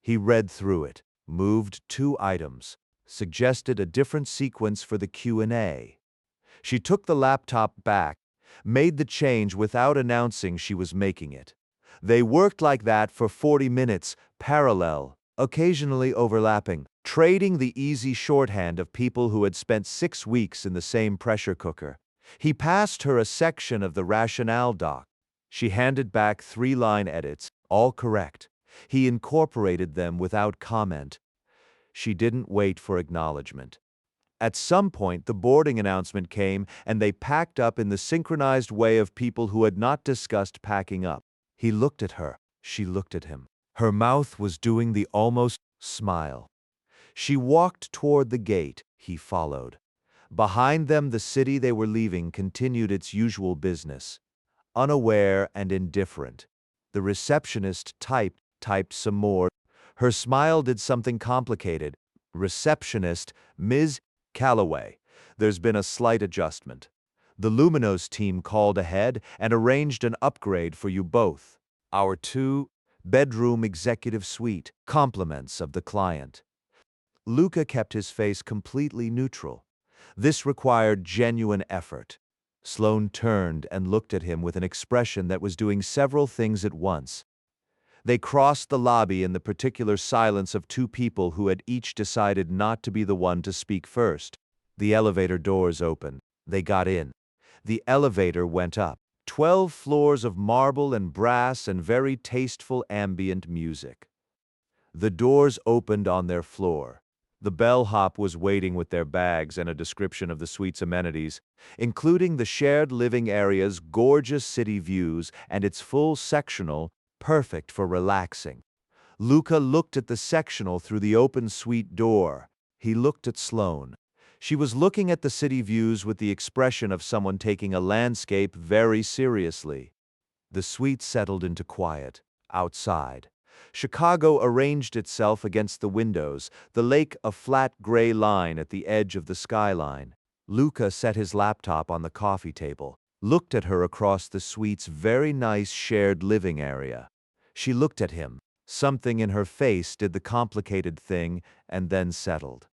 He read through it, moved 2 items, suggested a different sequence for the Q&A. She took the laptop back, made the change without announcing she was making it. They worked like that for 40 minutes, parallel, occasionally overlapping, trading the easy shorthand of people who had spent 6 weeks in the same pressure cooker. He passed her a section of the rationale doc. She handed back 3-line edits, all correct. He incorporated them without comment. She didn't wait for acknowledgement. At some point, the boarding announcement came, and they packed up in the synchronized way of people who had not discussed packing up. He looked at her. She looked at him. Her mouth was doing the almost smile. She walked toward the gate. He followed. Behind them, the city they were leaving continued its usual business. Unaware and indifferent. The receptionist typed some more. Her smile did something complicated. Receptionist, Ms. Calloway. There's been a slight adjustment. The Luminos team called ahead and arranged an upgrade for you both. Our 2-bedroom executive suite, compliments of the client. Luca kept his face completely neutral. This required genuine effort. Sloane turned and looked at him with an expression that was doing several things at once. They crossed the lobby in the particular silence of 2 people who had each decided not to be the one to speak first. The elevator doors opened. They got in. The elevator went up. 12 floors of marble and brass and very tasteful ambient music. The doors opened on their floor. The bellhop was waiting with their bags and a description of the suite's amenities, including the shared living area's gorgeous city views and its full sectional, perfect for relaxing. Luca looked at the sectional through the open suite door. He looked at Sloane. She was looking at the city views with the expression of someone taking a landscape very seriously. The suite settled into quiet. Outside, Chicago arranged itself against the windows, the lake a flat gray line at the edge of the skyline. Luca set his laptop on the coffee table, looked at her across the suite's very nice shared living area. She looked at him. Something in her face did the complicated thing and then settled.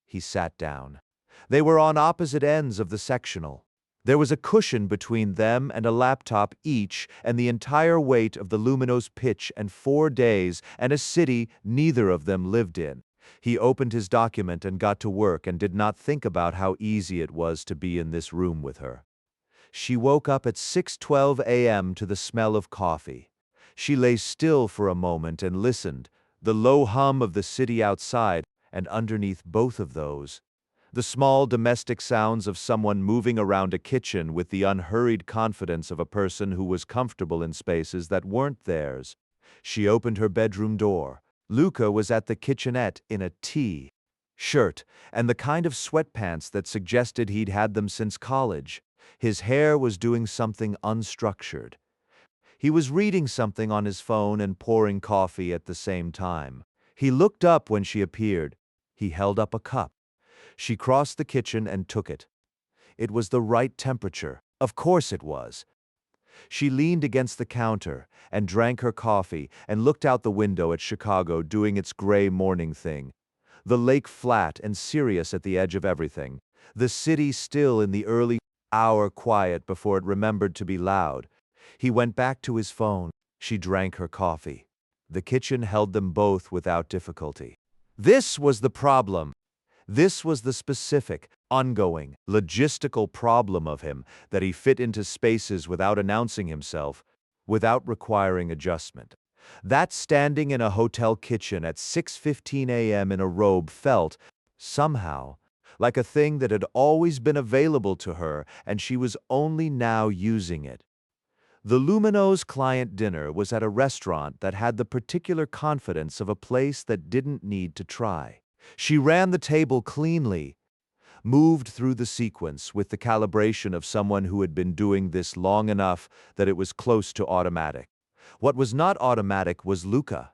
He sat down. They were on opposite ends of the sectional. There was a cushion between them and a laptop each, and the entire weight of the Lumino's pitch and 4 days and a city neither of them lived in. He opened his document and got to work and did not think about how easy it was to be in this room with her. She woke up at 6:12 a.m. to the smell of coffee. She lay still for a moment and listened, the low hum of the city outside, and underneath both of those, the small domestic sounds of someone moving around a kitchen with the unhurried confidence of a person who was comfortable in spaces that weren't theirs. She opened her bedroom door. Luca was at the kitchenette in a T-shirt and the kind of sweatpants that suggested he'd had them since college. His hair was doing something unstructured. He was reading something on his phone and pouring coffee at the same time. He looked up when she appeared. He held up a cup. She crossed the kitchen and took it. It was the right temperature. Of course it was. She leaned against the counter and drank her coffee and looked out the window at Chicago doing its gray morning thing. The lake flat and serious at the edge of everything. The city still in the early hour quiet before it remembered to be loud. He went back to his phone. She drank her coffee. The kitchen held them both without difficulty. This was the problem. This was the specific, ongoing, logistical problem of him, that he fit into spaces without announcing himself, without requiring adjustment. That standing in a hotel kitchen at 6:15 a.m. in a robe felt, somehow, like a thing that had always been available to her and she was only now using it. The Lumino's client dinner was at a restaurant that had the particular confidence of a place that didn't need to try. She ran the table cleanly, moved through the sequence with the calibration of someone who had been doing this long enough that it was close to automatic. What was not automatic was Luca.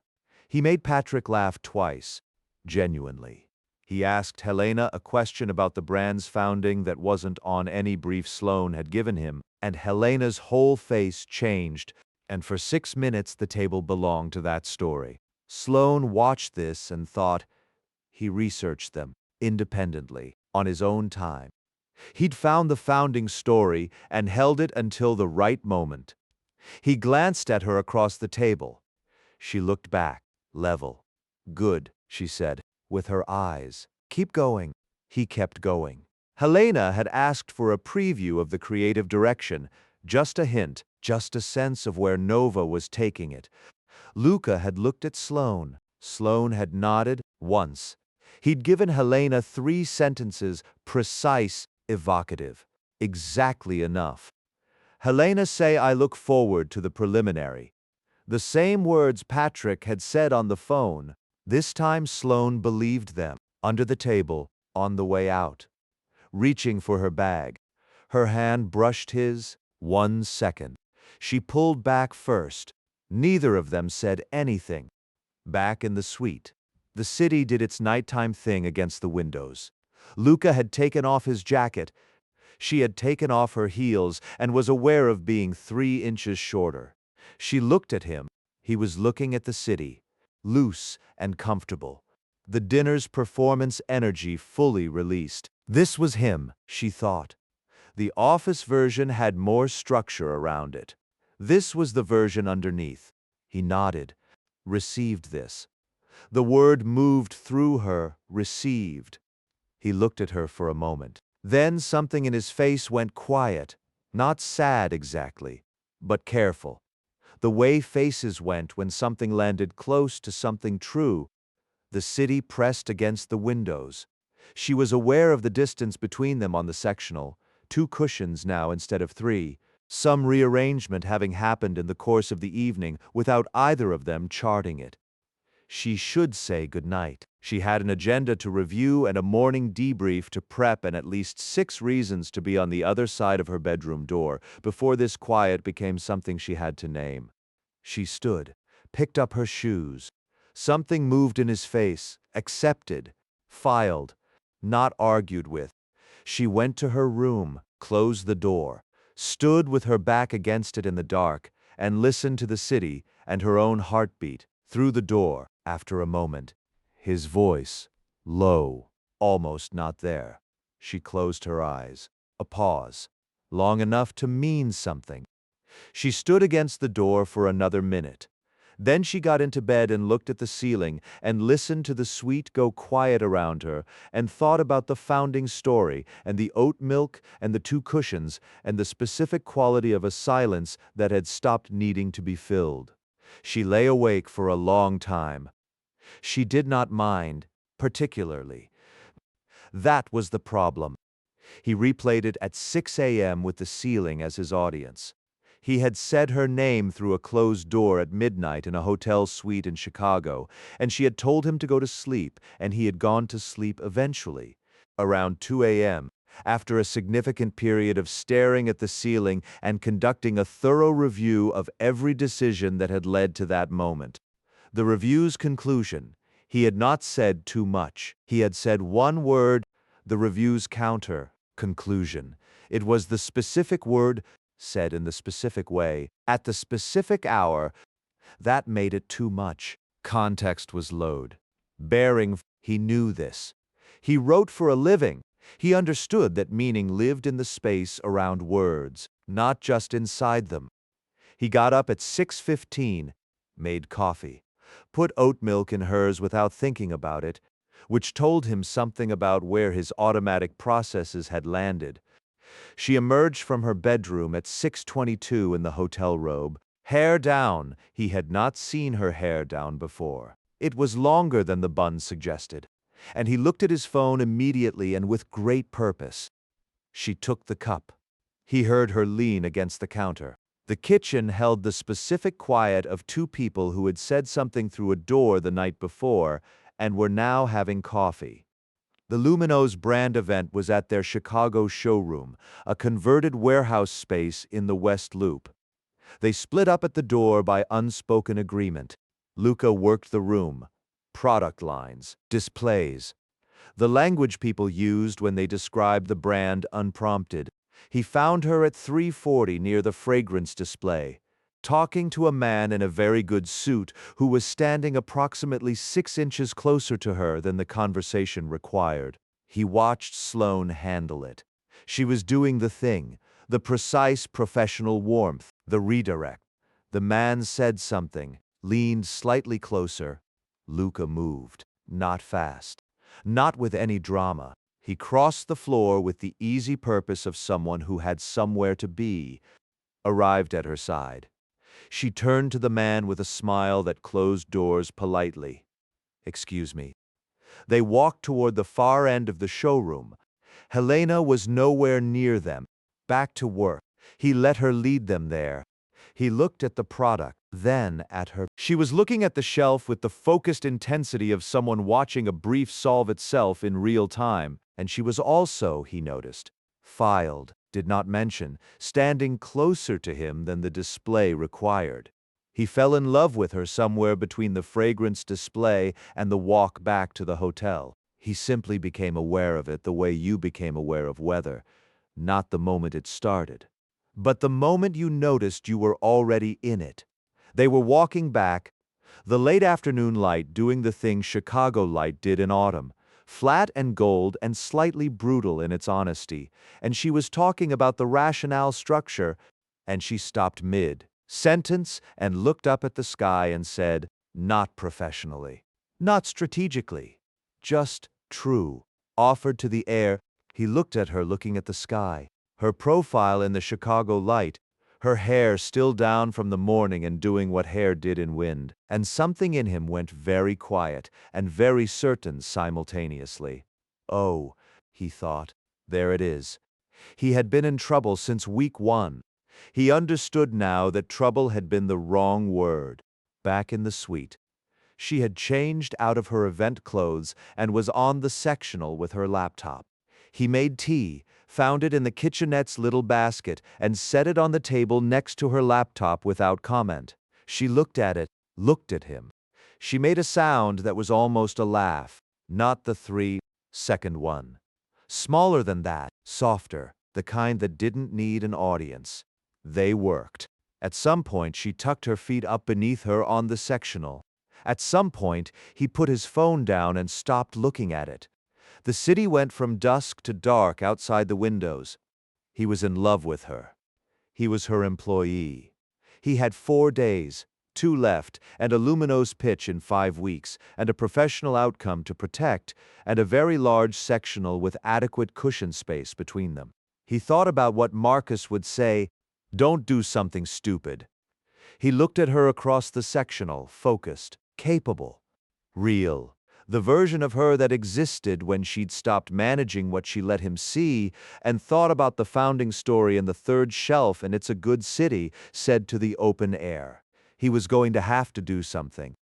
He made Patrick laugh twice, genuinely. He asked Helena a question about the brand's founding that wasn't on any brief Sloane had given him, and Helena's whole face changed, and for 6 minutes the table belonged to that story. Sloane watched this and thought. He researched them, independently, on his own time. He'd found the founding story and held it until the right moment. He glanced at her across the table. She looked back, level. "Good," she said, with her eyes. "Keep going." He kept going. Helena had asked for a preview of the creative direction, just a hint, just a sense of where Nova was taking it. Luca had looked at Sloane. Sloane had nodded once. He'd given Helena 3 sentences, precise, evocative. Exactly enough. Helena say, "I look forward to the preliminary." The same words Patrick had said on the phone. This time Sloane believed them. Under the table, on the way out. Reaching for her bag. Her hand brushed his. 1 second. She pulled back first. Neither of them said anything. Back in the suite. The city did its nighttime thing against the windows. Luca had taken off his jacket. She had taken off her heels and was aware of being 3 inches shorter. She looked at him. He was looking at the city, loose and comfortable. The dinner's performance energy fully released. This was him, she thought. The office version had more structure around it. This was the version underneath. He nodded. Received this. The word moved through her, received. He looked at her for a moment. Then something in his face went quiet, not sad exactly, but careful. The way faces went when something landed close to something true. The city pressed against the windows. She was aware of the distance between them on the sectional, 2 cushions now instead of 3, some rearrangement having happened in the course of the evening without either of them charting it. She should say goodnight. She had an agenda to review and a morning debrief to prep and at least 6 reasons to be on the other side of her bedroom door before this quiet became something she had to name. She stood, picked up her shoes. Something moved in his face, accepted, filed, not argued with. She went to her room, closed the door, stood with her back against it in the dark, and listened to the city and her own heartbeat. Through the door, after a moment, his voice, low. almost not there. She closed her eyes. A pause, long enough to mean something. She stood against the door for another minute. Then she got into bed and looked at the ceiling and listened to the suite go quiet around her and thought about the founding story and the oat milk and the two cushions and the specific quality of a silence that had stopped needing to be filled. She lay awake for a long time. She did not mind, particularly. That was the problem. He replayed it at 6 a.m. with the ceiling as his audience. He had said her name through a closed door at midnight in a hotel suite in Chicago, and she had told him to go to sleep, and he had gone to sleep eventually. Around 2 a.m., after a significant period of staring at the ceiling and conducting a thorough review of every decision that had led to that moment. The review's conclusion: he had not said too much. He had said one word. The review's counter: conclusion. It was the specific word, said in the specific way, at the specific hour. That made it too much. Context was load. He knew this. He wrote for a living. He understood that meaning lived in the space around words, not just inside them. He got up at 6:15, made coffee, put oat milk in hers without thinking about it, which told him something about where his automatic processes had landed. She emerged from her bedroom at 6:22 in the hotel robe, hair down. He had not seen her hair down before. It was longer than the bun suggested, and he looked at his phone immediately and with great purpose. She took the cup. He heard her lean against the counter. The kitchen held the specific quiet of two people who had said something through a door the night before and were now having coffee. The Lumino's brand event was at their Chicago showroom, a converted warehouse space in the West Loop. They split up at the door by unspoken agreement. Luca worked the room. Product lines, displays, the language people used when they described the brand unprompted. He found her at 3:40 near the fragrance display, talking to a man in a very good suit who was standing approximately 6 inches closer to her than the conversation required. He watched Sloane handle it. She was doing the thing, the precise professional warmth, the redirect. The man said something, leaned slightly closer. Luca moved, not fast, not with any drama. He crossed the floor with the easy purpose of someone who had somewhere to be, arrived at her side. She turned to the man with a smile that closed doors politely. "Excuse me." They walked toward the far end of the showroom. Helena was nowhere near them. Back to work. He let her lead them there. He looked at the product, then at her. She was looking at the shelf with the focused intensity of someone watching a brief solve itself in real time, and she was also, he noticed, filed, did not mention, standing closer to him than the display required. He fell in love with her somewhere between the fragrance display and the walk back to the hotel. He simply became aware of it the way you became aware of weather, not the moment it started, but the moment you noticed you were already in it. They were walking back, the late afternoon light doing the thing Chicago light did in autumn, flat and gold and slightly brutal in its honesty, and she was talking about the rationale structure, and she stopped mid-sentence and looked up at the sky and said, "Not professionally, not strategically, just true," offered to the air. He looked at her looking at the sky, her profile in the Chicago light, her hair still down from the morning and doing what hair did in wind, and something in him went very quiet and very certain simultaneously. Oh, he thought, there it is. He had been in trouble since week 1. He understood now that trouble had been the wrong word. Back in the suite, she had changed out of her event clothes and was on the sectional with her laptop. He made tea, found it in the kitchenette's little basket, and set it on the table next to her laptop without comment. She looked at it, looked at him. She made a sound that was almost a laugh, not the 3-second one. Smaller than that, softer, the kind that didn't need an audience. They worked. At some point, she tucked her feet up beneath her on the sectional. At some point, he put his phone down and stopped looking at it. The city went from dusk to dark outside the windows. He was in love with her. He was her employee. He had 4 days, 2 left, and a luminous pitch in 5 weeks, and a professional outcome to protect, and a very large sectional with adequate cushion space between them. He thought about what Marcus would say, "Don't do something stupid." He looked at her across the sectional, focused, capable, real. The version of her that existed when she'd stopped managing what she let him see and thought about the founding story in the third shelf and It's a Good City, said to the open air. He was going to have to do something.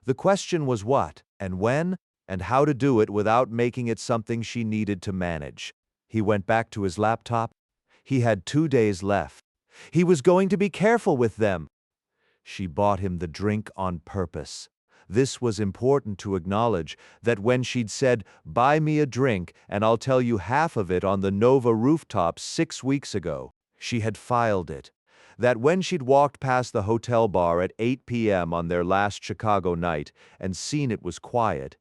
The question was what, and when, and how to do it without making it something she needed to manage. He went back to his laptop. He had 2 days left. He was going to be careful with them. She bought him the drink on purpose. This was important to acknowledge, that when she'd said, "Buy me a drink and I'll tell you half of it on the Nova rooftop 6 weeks ago," she had filed it. That when she'd walked past the hotel bar at 8 p.m. on their last Chicago night and seen it was quiet,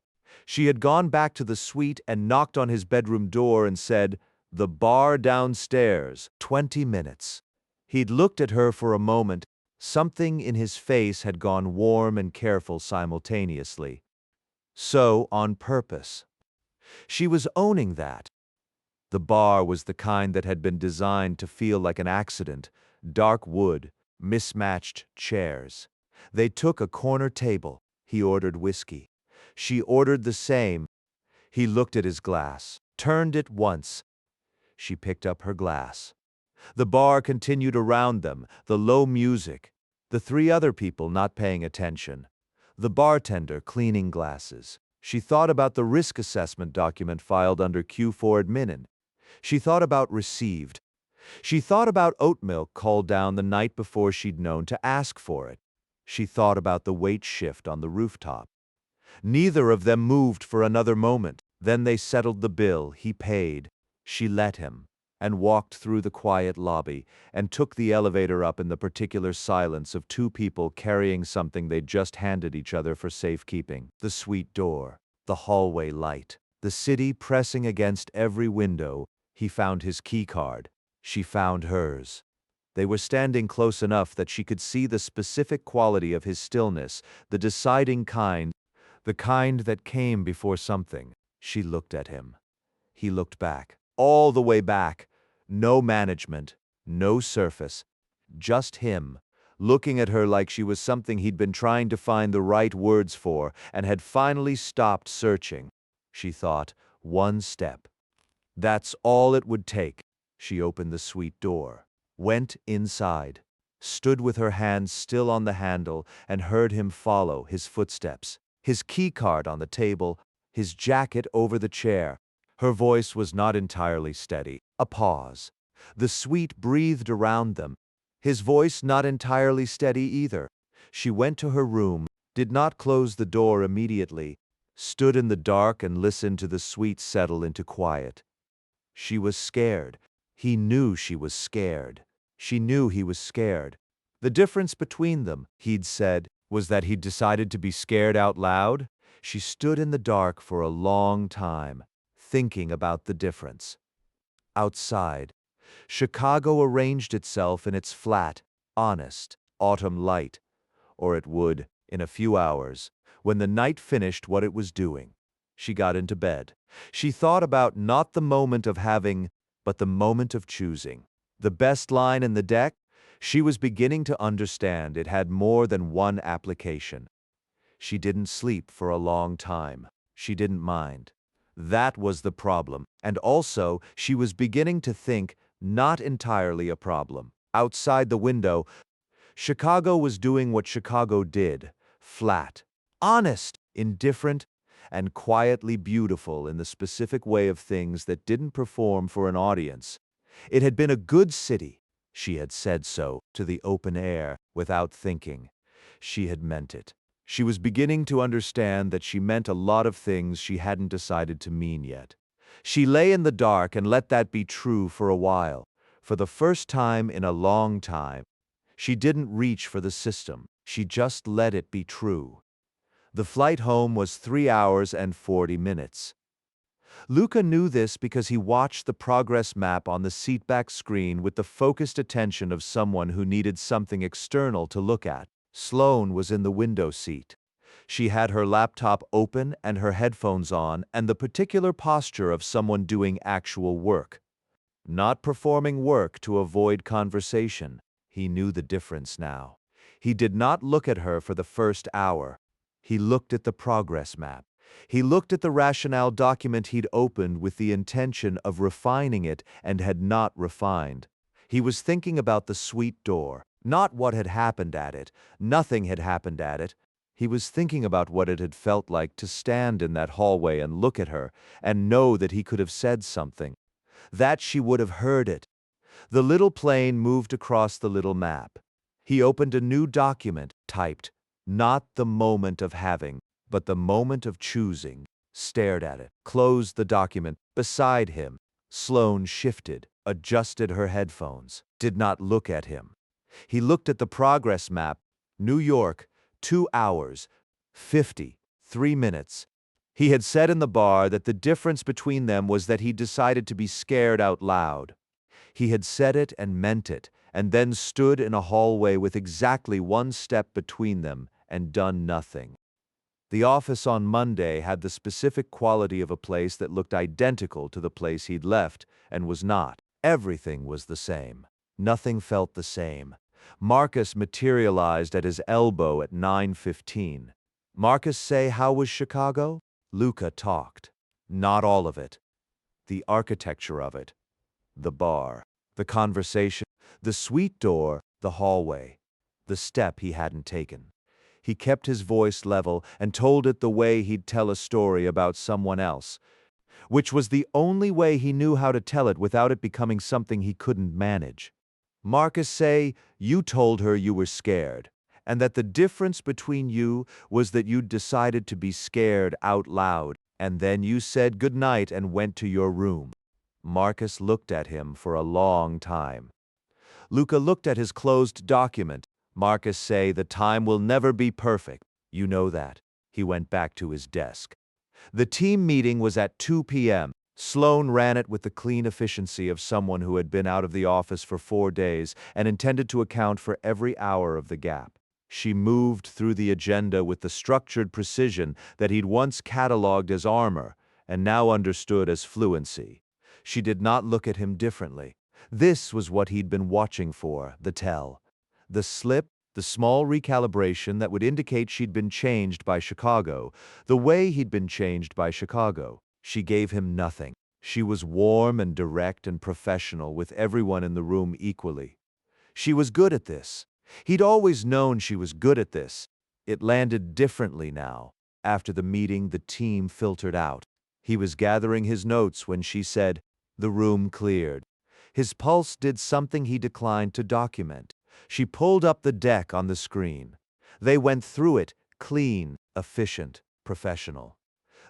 she had gone back to the suite and knocked on his bedroom door and said, "The bar downstairs, 20 minutes." He'd looked at her for a moment. Something in his face had gone warm and careful simultaneously. So, on purpose. She was owning that. The bar was the kind that had been designed to feel like an accident. Dark wood, mismatched chairs. They took a corner table. He ordered whiskey. She ordered the same. He looked at his glass, turned it once. She picked up her glass. The bar continued around them, the low music, the 3 other people not paying attention, the bartender cleaning glasses. She thought about the risk assessment document filed under Q4 admin. She thought about received. She thought about oat milk called down the night before she'd known to ask for it. She thought about the weight shift on the rooftop. Neither of them moved for another moment. Then they settled the bill. He paid. She let him, and walked through the quiet lobby, and took the elevator up in the particular silence of 2 people carrying something they'd just handed each other for safekeeping. The suite door, the hallway light, the city pressing against every window. He found his keycard. She found hers. They were standing close enough that she could see the specific quality of his stillness, the deciding kind, the kind that came before something. She looked at him. He looked back, all the way back. No management, no surface, just him, looking at her like she was something he'd been trying to find the right words for and had finally stopped searching. She thought, 1 step. That's all it would take. She opened the suite door, went inside, stood with her hands still on the handle, and heard him follow, his footsteps, his keycard on the table, his jacket over the chair. Her voice was not entirely steady. A pause. The suite breathed around them. His voice not entirely steady either. She went to her room, did not close the door immediately, stood in the dark and listened to the suite settle into quiet. She was scared. He knew she was scared. She knew he was scared. The difference between them, he'd said, was that he'd decided to be scared out loud. She stood in the dark for a long time, thinking about the difference. Outside, Chicago arranged itself in its flat, honest, autumn light, or it would, in a few hours, when the night finished what it was doing. She got into bed. She thought about not the moment of having, but the moment of choosing. The best line in the deck? She was beginning to understand it had more than one application. She didn't sleep for a long time. She didn't mind. That was the problem, and also she was beginning to think not entirely a problem. Outside the window, Chicago was doing what Chicago did, flat, honest, indifferent, and quietly beautiful in the specific way of things that didn't perform for an audience. It had been a good city. She had said so, to the open air, without thinking. She had meant it. She was beginning to understand that she meant a lot of things she hadn't decided to mean yet. She lay in the dark and let that be true for a while. For the first time in a long time, she didn't reach for the system. She just let it be true. The flight home was 3 hours and 40 minutes. Luca knew this because he watched the progress map on the seatback screen with the focused attention of someone who needed something external to look at. Sloane was in the window seat. She had her laptop open and her headphones on, and the particular posture of someone doing actual work. Not performing work to avoid conversation. He knew the difference now. He did not look at her for the first hour. He looked at the progress map. He looked at the rationale document he'd opened with the intention of refining it and had not refined. He was thinking about the suite door, not what had happened at it. Nothing had happened at it. He was thinking about what it had felt like to stand in that hallway and look at her and know that he could have said something, that she would have heard it. The little plane moved across the little map. He opened a new document, typed, "Not the moment of having, but the moment of choosing," stared at it, closed the document. Beside him, Sloane shifted, adjusted her headphones, did not look at him. He looked at the progress map. New York, 2 hours, 53 minutes. He had said in the bar that the difference between them was that he decided to be scared out loud. He had said it and meant it, and then stood in a hallway with exactly one step between them and done nothing. The office on Monday had the specific quality of a place that looked identical to the place he'd left and was not. Everything was the same. Nothing felt the same. Marcus materialized at his elbow at 9:15. Marcus say, "How was Chicago?" Luca talked. Not all of it. The architecture of it. The bar. The conversation. The suite door. The hallway. The step he hadn't taken. He kept his voice level and told it the way he'd tell a story about someone else, which was the only way he knew how to tell it without it becoming something he couldn't manage. Marcus say, "You told her you were scared, and that the difference between you was that you'd decided to be scared out loud, and then you said goodnight and went to your room." Marcus looked at him for a long time. Luca looked at his closed document. Marcus say, "The time will never be perfect. You know that." He went back to his desk. The team meeting was at 2 p.m. Sloane ran it with the clean efficiency of someone who had been out of the office for 4 days and intended to account for every hour of the gap. She moved through the agenda with the structured precision that he'd once cataloged as armor and now understood as fluency. She did not look at him differently. This was what he'd been watching for, the tell. The slip, the small recalibration that would indicate she'd been changed by Chicago, the way he'd been changed by Chicago. She gave him nothing. She was warm and direct and professional with everyone in the room equally. She was good at this. He'd always known she was good at this. It landed differently now. After the meeting, the team filtered out. He was gathering his notes when she said, "The room cleared." His pulse did something he declined to document. She pulled up the deck on the screen. They went through it, clean, efficient, professional.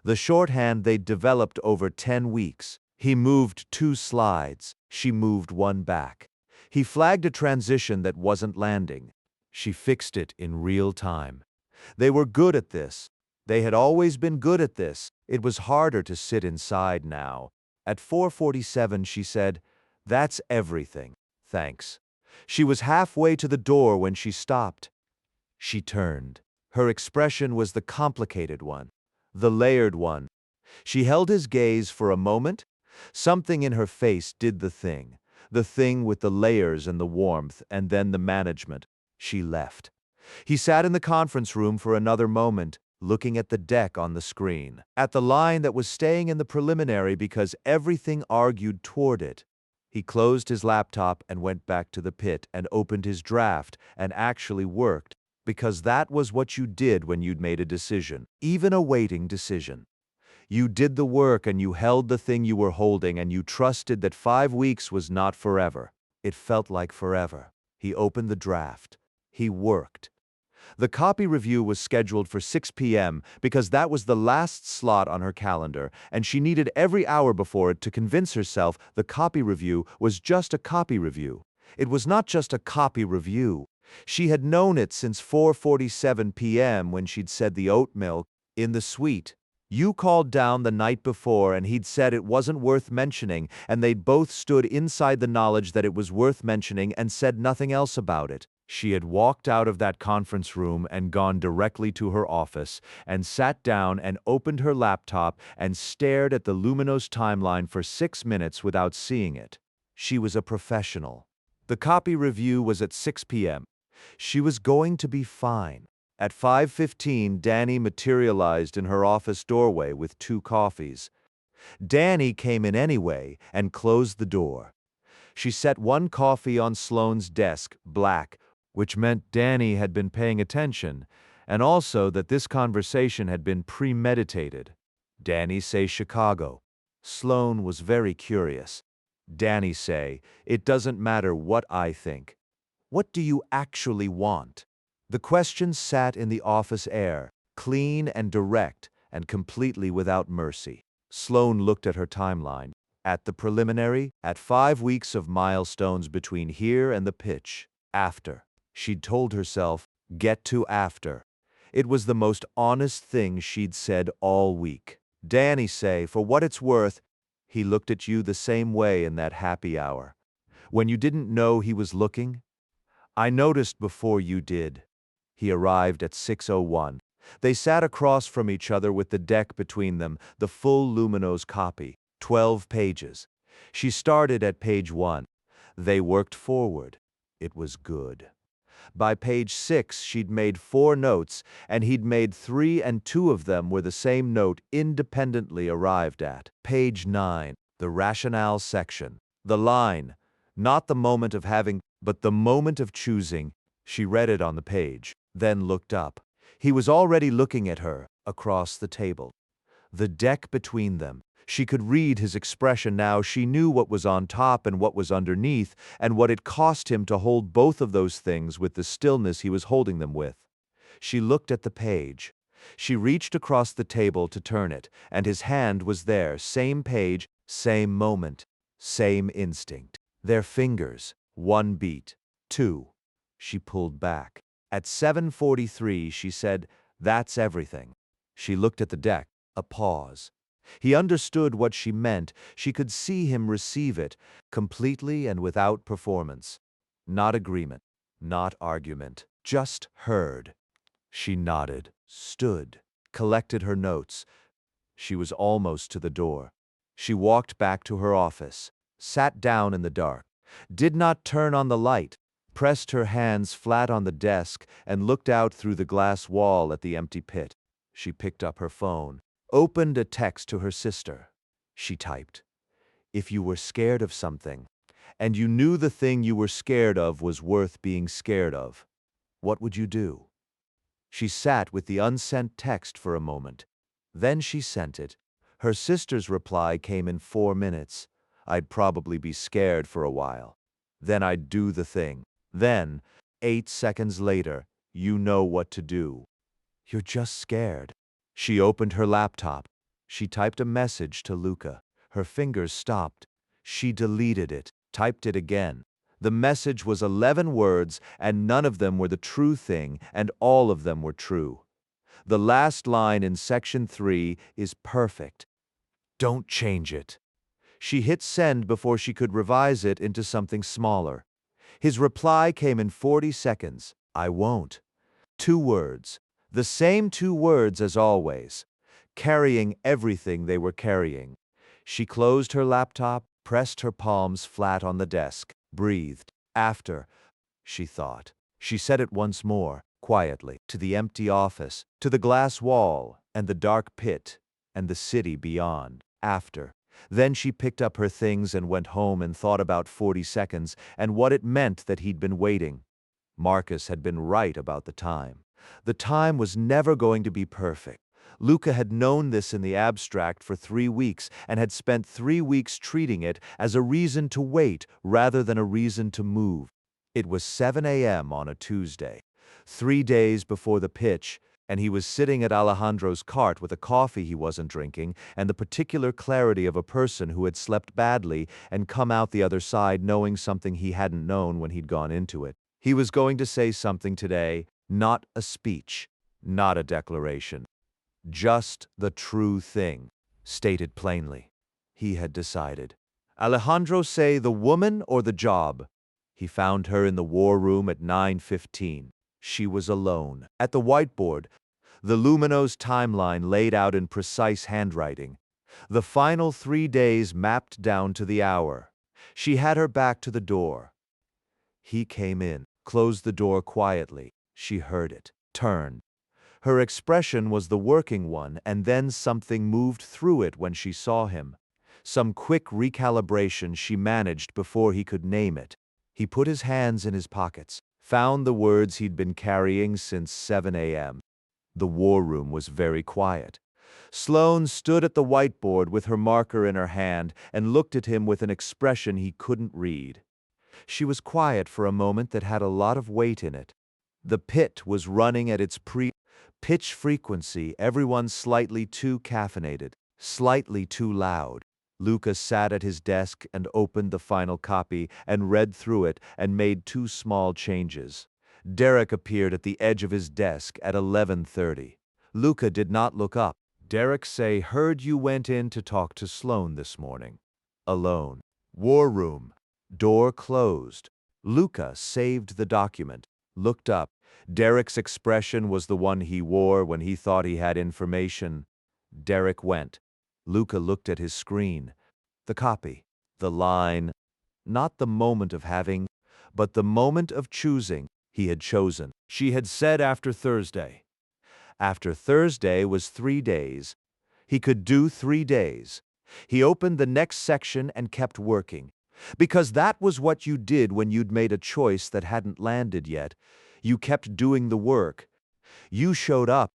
The shorthand they'd developed over 10 weeks. He moved 2 slides. She moved 1 back. He flagged a transition that wasn't landing. She fixed it in real time. They were good at this. They had always been good at this. It was harder to sit inside now. At 4:47 she said, "That's everything. Thanks." She was halfway to the door when she stopped. She turned. Her expression was the complicated one, the layered one. She held his gaze for a moment. Something in her face did the thing with the layers and the warmth, and then the management. She left. He sat in the conference room for another moment, looking at the deck on the screen, at the line that was staying in the preliminary because everything argued toward it. He closed his laptop and went back to the pit and opened his draft and actually worked, because that was what you did when you'd made a decision, even a waiting decision. You did the work and you held the thing you were holding and you trusted that 5 weeks was not forever. It felt like forever. He opened the draft. He worked. The copy review was scheduled for 6 p.m. because that was the last slot on her calendar, and she needed every hour before it to convince herself the copy review was just a copy review. It was not just a copy review. She had known it since 4:47 p.m. when she'd said the oat milk in the suite. You called down the night before and he'd said it wasn't worth mentioning, and they both stood inside the knowledge that it was worth mentioning and said nothing else about it. She had walked out of that conference room and gone directly to her office and sat down and opened her laptop and stared at the Luminos timeline for 6 minutes without seeing it. She was a professional. The copy review was at 6 p.m. She was going to be fine. At 5:15, Danny materialized in her office doorway with 2 coffees. Danny came in anyway and closed the door. She set 1 coffee on Sloane's desk, black, which meant Danny had been paying attention, and also that this conversation had been premeditated. Danny say Chicago. Sloane was very curious. Danny say, it doesn't matter what I think. What do you actually want? The question sat in the office air, clean and direct and completely without mercy. Sloane looked at her timeline. At the preliminary, at 5 weeks of milestones between here and the pitch. After. She'd told herself, get to after. It was the most honest thing she'd said all week. Danny say, for what it's worth, he looked at you the same way in that happy hour. When you didn't know he was looking? I noticed before you did. He arrived at 6:01. They sat across from each other with the deck between them, the full Luminos copy, 12 pages. She started at page 1. They worked forward. It was good. By page 6, she'd made 4 notes, and he'd made 3, and 2 of them were the same note independently arrived at. Page 9, the rationale section. The line, not the moment of having, but the moment of choosing. She read it on the page, then looked up. He was already looking at her, across the table. The deck between them. She could read his expression now. She knew what was on top and what was underneath, and what it cost him to hold both of those things with the stillness he was holding them with. She looked at the page. She reached across the table to turn it, and his hand was there, same page, same moment, same instinct. Their fingers, 1 beat, 2. She pulled back. At 7:43, she said, that's everything. She looked at the deck, a pause. He understood what she meant. She could see him receive it, completely and without performance. Not agreement, not argument, just heard. She nodded, stood, collected her notes. She was almost to the door. She walked back to her office, sat down in the dark, did not turn on the light, pressed her hands flat on the desk, and looked out through the glass wall at the empty pit. She picked up her phone, opened a text to her sister. She typed, if you were scared of something, and you knew the thing you were scared of was worth being scared of, what would you do? She sat with the unsent text for a moment. Then she sent it. Her sister's reply came in 4 minutes. I'd probably be scared for a while. Then I'd do the thing. Then, 8 seconds later, you know what to do. You're just scared. She opened her laptop. She typed a message to Luca. Her fingers stopped. She deleted it, typed it again. The message was 11 words, and none of them were the true thing, and all of them were true. The last line in section 3 is perfect. Don't change it. She hit send before she could revise it into something smaller. His reply came in 40 seconds. I won't. 2 words. The same 2 words as always. Carrying everything they were carrying. She closed her laptop, pressed her palms flat on the desk, breathed. After, she thought. She said it once more, quietly, to the empty office, to the glass wall, and the dark pit, and the city beyond. After. Then she picked up her things and went home and thought about 40 seconds and what it meant that he'd been waiting. Marcus had been right about the time. The time was never going to be perfect. Luca had known this in the abstract for 3 weeks and had spent 3 weeks treating it as a reason to wait rather than a reason to move. It was 7 a.m. on a Tuesday, 3 days before the pitch, and he was sitting at Alejandro's cart with a coffee he wasn't drinking and the particular clarity of a person who had slept badly and come out the other side knowing something he hadn't known when he'd gone into it. He was going to say something today, not a speech, not a declaration. Just the true thing, stated plainly. He had decided. Alejandro say the woman or the job? He found her in the war room at 9:15. She was alone. At the whiteboard, the Lumino's timeline laid out in precise handwriting. The final 3 days mapped down to the hour. She had her back to the door. He came in, closed the door quietly. She heard it, turned. Her expression was the working one, and then something moved through it when she saw him. Some quick recalibration she managed before he could name it. He put his hands in his pockets, found the words he'd been carrying since 7 a.m. The war room was very quiet. Sloane stood at the whiteboard with her marker in her hand and looked at him with an expression he couldn't read. She was quiet for a moment that had a lot of weight in it. The pit was running at its pitch frequency, everyone slightly too caffeinated, slightly too loud. Luca sat at his desk and opened the final copy and read through it and made 2 small changes. Derek appeared at the edge of his desk at 11:30. Luca did not look up. Derek say, heard you went in to talk to Sloane this morning. Alone. War room. Door closed. Luca saved the document, looked up. Derek's expression was the one he wore when he thought he had information. Derek went. Luca looked at his screen. The copy. The line. Not the moment of having, but the moment of choosing. He had chosen. She had said after Thursday. After Thursday was 3 days. He could do 3 days. He opened the next section and kept working. Because that was what you did when you'd made a choice that hadn't landed yet. You kept doing the work. You showed up.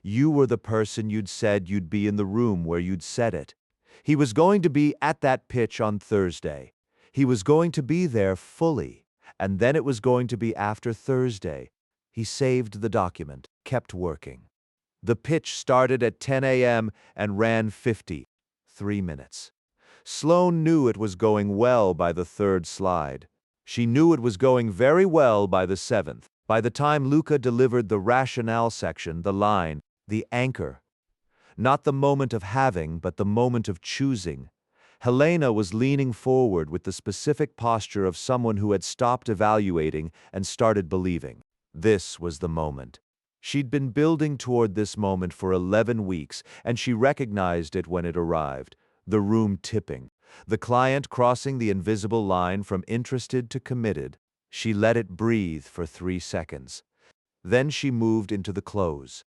You were the person you'd said you'd be in the room where you'd said it. He was going to be at that pitch on Thursday. He was going to be there fully. And then it was going to be after Thursday. He saved the document, kept working. The pitch started at 10 a.m. and ran 53 minutes. Sloane knew it was going well by the 3rd slide. She knew it was going very well by the 7th. By the time Luca delivered the rationale section, the line, the anchor, not the moment of having, but the moment of choosing, Helena was leaning forward with the specific posture of someone who had stopped evaluating and started believing. This was the moment. She'd been building toward this moment for 11 weeks, and she recognized it when it arrived. The room tipping, the client crossing the invisible line from interested to committed. She let it breathe for 3 seconds. Then she moved into the close.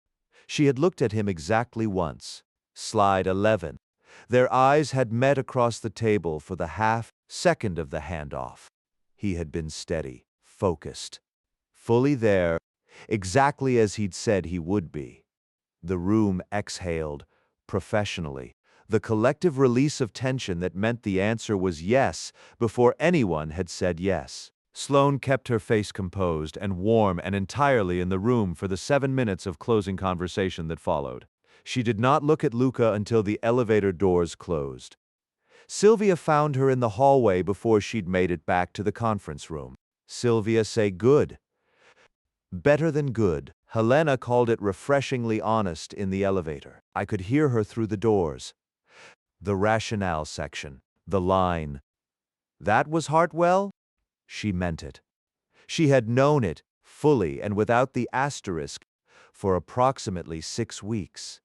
She had looked at him exactly once. Slide 11. Their eyes had met across the table for the half-second of the handoff. He had been steady, focused, fully there, exactly as he'd said he would be. The room exhaled, professionally, the collective release of tension that meant the answer was yes before anyone had said yes. Sloane kept her face composed and warm and entirely in the room for the 7 minutes of closing conversation that followed. She did not look at Luca until the elevator doors closed. Sylvia found her in the hallway before she'd made it back to the conference room. Sylvia say good. Better than good. Helena called it refreshingly honest in the elevator. I could hear her through the doors. The rationale section. The line. That was Hartwell? She meant it. She had known it, fully and without the asterisk, for approximately 6 weeks.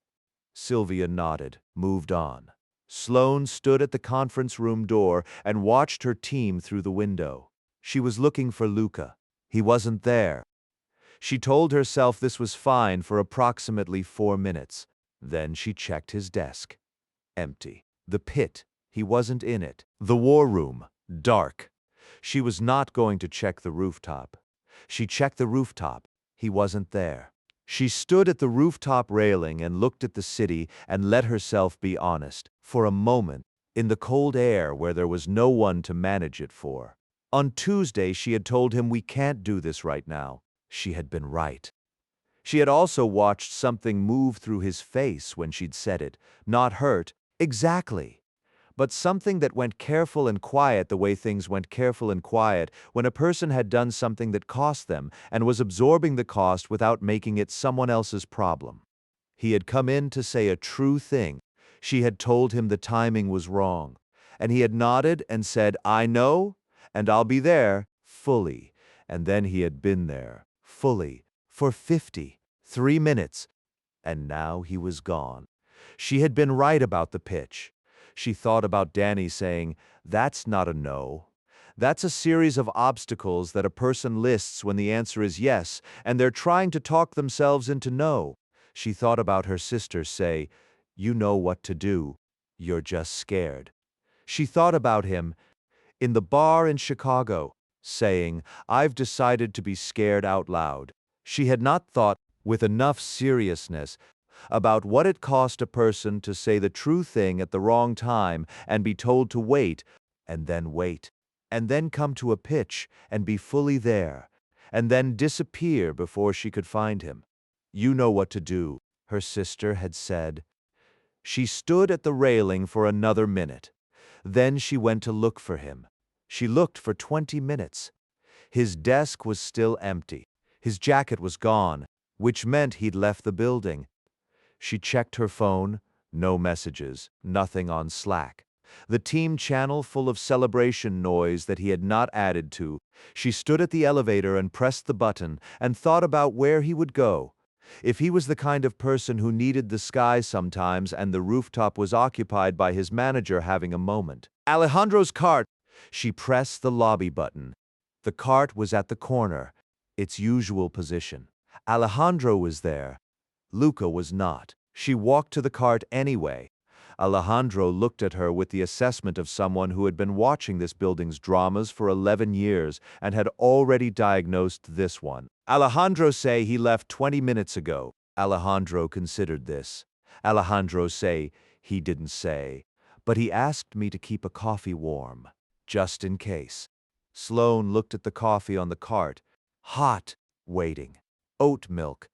Sylvia nodded, moved on. Sloane stood at the conference room door and watched her team through the window. She was looking for Luca. He wasn't there. She told herself this was fine for approximately 4 minutes. Then she checked his desk. Empty. The pit. He wasn't in it. The war room. Dark. She was not going to check the rooftop. She checked the rooftop. He wasn't there. She stood at the rooftop railing and looked at the city and let herself be honest, for a moment, in the cold air where there was no one to manage it for. On Tuesday, she had told him, we can't do this right now. She had been right. She had also watched something move through his face when she'd said it. Not hurt, exactly, but something that went careful and quiet the way things went careful and quiet when a person had done something that cost them and was absorbing the cost without making it someone else's problem. He had come in to say a true thing. She had told him the timing was wrong. And he had nodded and said, "I know, and I'll be there, fully." And then he had been there, fully, for 53 minutes. And now he was gone. She had been right about the pitch. She thought about Danny saying, "That's not a no. That's a series of obstacles that a person lists when the answer is yes, and they're trying to talk themselves into no." She thought about her sister say, "You know what to do. You're just scared." She thought about him in the bar in Chicago, saying, "I've decided to be scared out loud." She had not thought with enough seriousness about what it cost a person to say the true thing at the wrong time and be told to wait, and then come to a pitch and be fully there, and then disappear before she could find him. "You know what to do," her sister had said. She stood at the railing for another minute. Then she went to look for him. She looked for 20 minutes. His desk was still empty. His jacket was gone, which meant he'd left the building. She checked her phone. No messages, nothing on Slack. The team channel full of celebration noise that he had not added to. She stood at the elevator and pressed the button and thought about where he would go. If he was the kind of person who needed the sky sometimes and the rooftop was occupied by his manager having a moment. Alejandro's cart! She pressed the lobby button. The cart was at the corner, its usual position. Alejandro was there. Luca was not. She walked to the cart anyway. Alejandro looked at her with the assessment of someone who had been watching this building's dramas for 11 years and had already diagnosed this one. "Alejandro say he left 20 minutes ago." Alejandro considered this. "Alejandro say he didn't say, but he asked me to keep a coffee warm, just in case." Sloane looked at the coffee on the cart. Hot, waiting. Oat milk.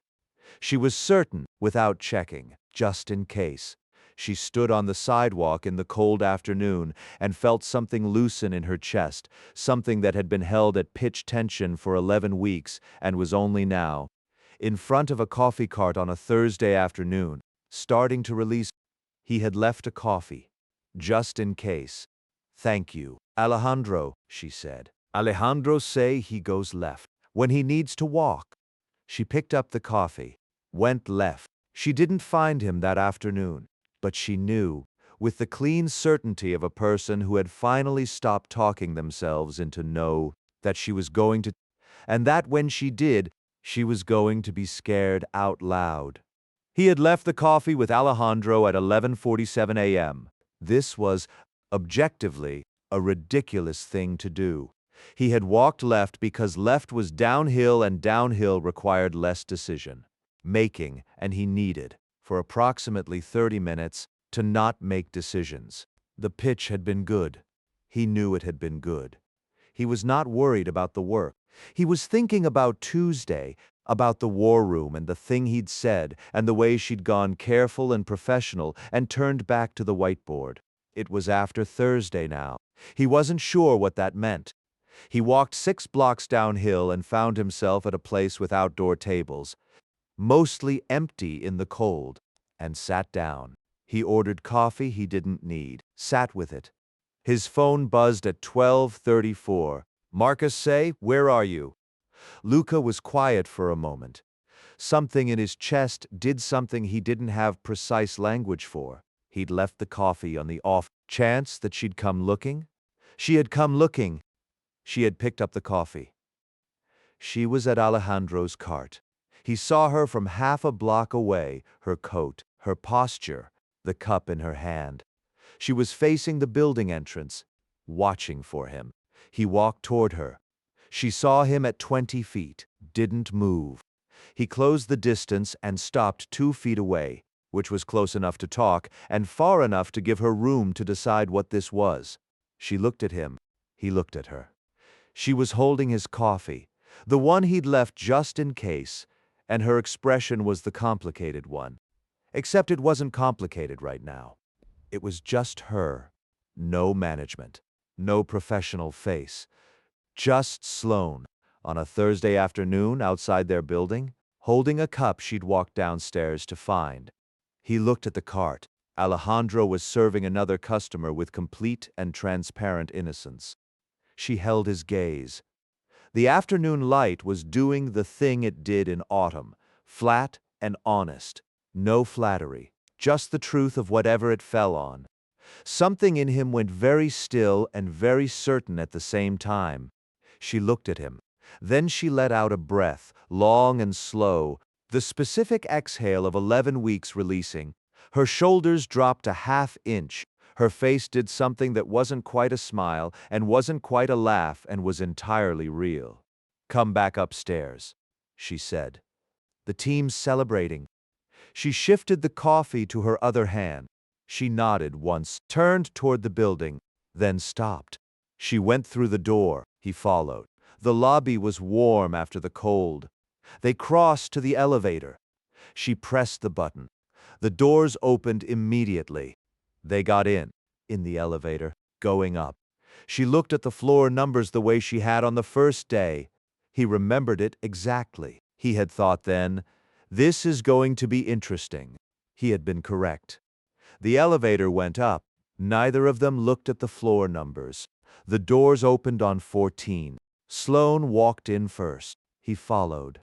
She was certain, without checking, just in case. She stood on the sidewalk in the cold afternoon and felt something loosen in her chest, something that had been held at pitch tension for 11 weeks and was only now, in front of a coffee cart on a Thursday afternoon, starting to release. He had left a coffee, just in case. "Thank you, Alejandro," she said. "Alejandro say he goes left when he needs to walk." She picked up the coffee, went left. She didn't find him that afternoon, but she knew, with the clean certainty of a person who had finally stopped talking themselves into no, that she was going to, and that when she did, she was going to be scared out loud. He had left the coffee with Alejandro at 11:47 a.m. This was, objectively, a ridiculous thing to do. He had walked left because left was downhill and downhill required less decision making, and he needed, for approximately 30 minutes, to not make decisions. The pitch had been good. He knew it had been good. He was not worried about the work. He was thinking about Tuesday, about the war room and the thing he'd said, and the way she'd gone careful and professional and turned back to the whiteboard. It was after Thursday now. He wasn't sure what that meant. He walked 6 blocks downhill and found himself at a place with outdoor tables, mostly empty in the cold, and sat down. He ordered coffee he didn't need, sat with it. His phone buzzed at 12:34. "Marcus say, where are you?" Luca was quiet for a moment. Something in his chest did something he didn't have precise language for. He'd left the coffee on the off chance that she'd come looking. She had come looking. She had picked up the coffee. She was at Alejandro's cart. He saw her from half a block away, her coat, her posture, the cup in her hand. She was facing the building entrance, watching for him. He walked toward her. She saw him at 20 feet, didn't move. He closed the distance and stopped 2 feet away, which was close enough to talk and far enough to give her room to decide what this was. She looked at him. He looked at her. She was holding his coffee, the one he'd left just in case, and her expression was the complicated one. Except it wasn't complicated right now. It was just her. No management. No professional face. Just Sloane, on a Thursday afternoon outside their building. holding a cup she'd walked downstairs to find. He looked at the cart. Alejandro was serving another customer with complete and transparent innocence. She held his gaze. The afternoon light was doing the thing it did in autumn, flat and honest. No flattery, just the truth of whatever it fell on. Something in him went very still and very certain at the same time. She looked at him. Then she let out a breath, long and slow, the specific exhale of 11 weeks releasing. Her shoulders dropped a half inch. Her face did something that wasn't quite a smile and wasn't quite a laugh and was entirely real. "Come back upstairs," she said. "The team's celebrating." She shifted the coffee to her other hand. She nodded once, turned toward the building, then stopped. She went through the door. He followed. The lobby was warm after the cold. They crossed to the elevator. She pressed the button. The doors opened immediately. They got in the elevator, going up. She looked at the floor numbers the way she had on the first day. He remembered it exactly. He had thought then, "This is going to be interesting." He had been correct. The elevator went up. Neither of them looked at the floor numbers. The doors opened on 14. Sloane walked in first. He followed.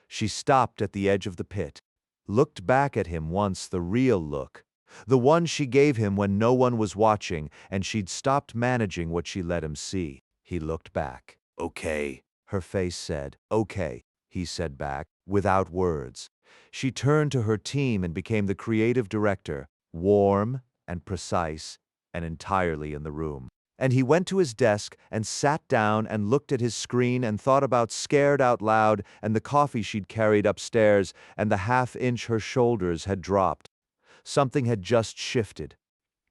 She stopped at the edge of the pit, looked back at him once, the real look, the one she gave him when no one was watching and she'd stopped managing what she let him see. He looked back. "Okay," her face said. "Okay," he said back, without words. She turned to her team and became the creative director, warm and precise and entirely in the room. And he went to his desk and sat down and looked at his screen and thought about Scared Out Loud and the coffee she'd carried upstairs and the half-inch her shoulders had dropped. Something had just shifted.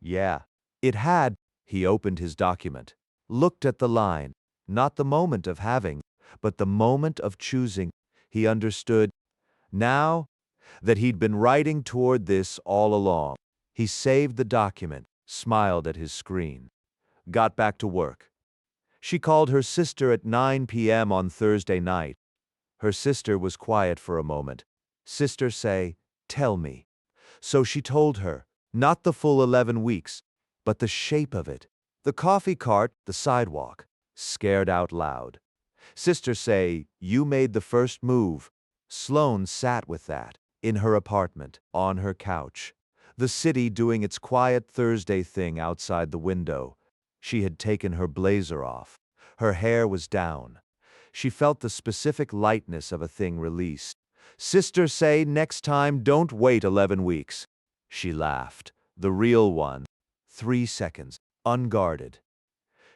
Yeah, it had. He opened his document, looked at the line, not the moment of having, but the moment of choosing. He understood now that he'd been writing toward this all along. He saved the document, smiled at his screen, got back to work. She called her sister at 9 p.m. on Thursday night. Her sister was quiet for a moment. Sister say, "Tell me." So she told her, not the full 11 weeks, but the shape of it. The coffee cart, the sidewalk. Scared Out Loud. Sister say, "You made the first move." Sloane sat with that, in her apartment, on her couch. The city doing its quiet Thursday thing outside the window. She had taken her blazer off. Her hair was down. She felt the specific lightness of a thing released. Sister say, "Next time, don't wait 11 weeks." She laughed. The real one. 3 seconds. Unguarded.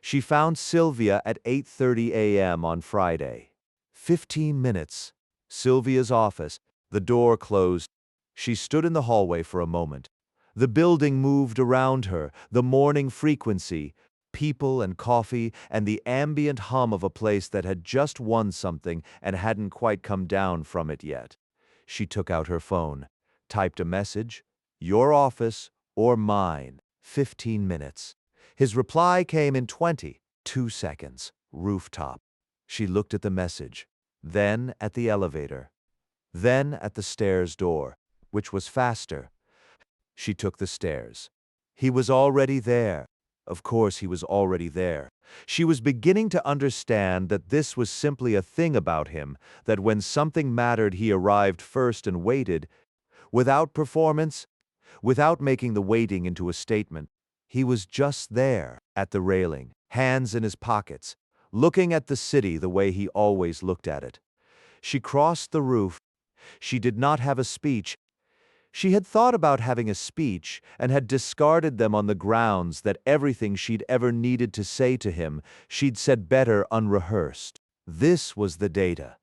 She found Sylvia at 8:30 a.m. on Friday. 15 minutes. Sylvia's office. The door closed. She stood in the hallway for a moment. The building moved around her, the morning frequency, people and coffee, and the ambient hum of a place that had just won something and hadn't quite come down from it yet. She took out her phone, typed a message, "Your office or mine, 15 minutes." His reply came in 22 seconds. Rooftop. She looked at the message, then at the elevator, then at the stairs door, which was faster. She took the stairs. He was already there. Of course, he was already there. She was beginning to understand that this was simply a thing about him, that when something mattered, he arrived first and waited. Without performance, without making the waiting into a statement, he was just there, at the railing, hands in his pockets, looking at the city the way he always looked at it. She crossed the roof. She did not have a speech. She had thought about having a speech and had discarded them on the grounds that everything she'd ever needed to say to him, she'd said better unrehearsed. This was the data.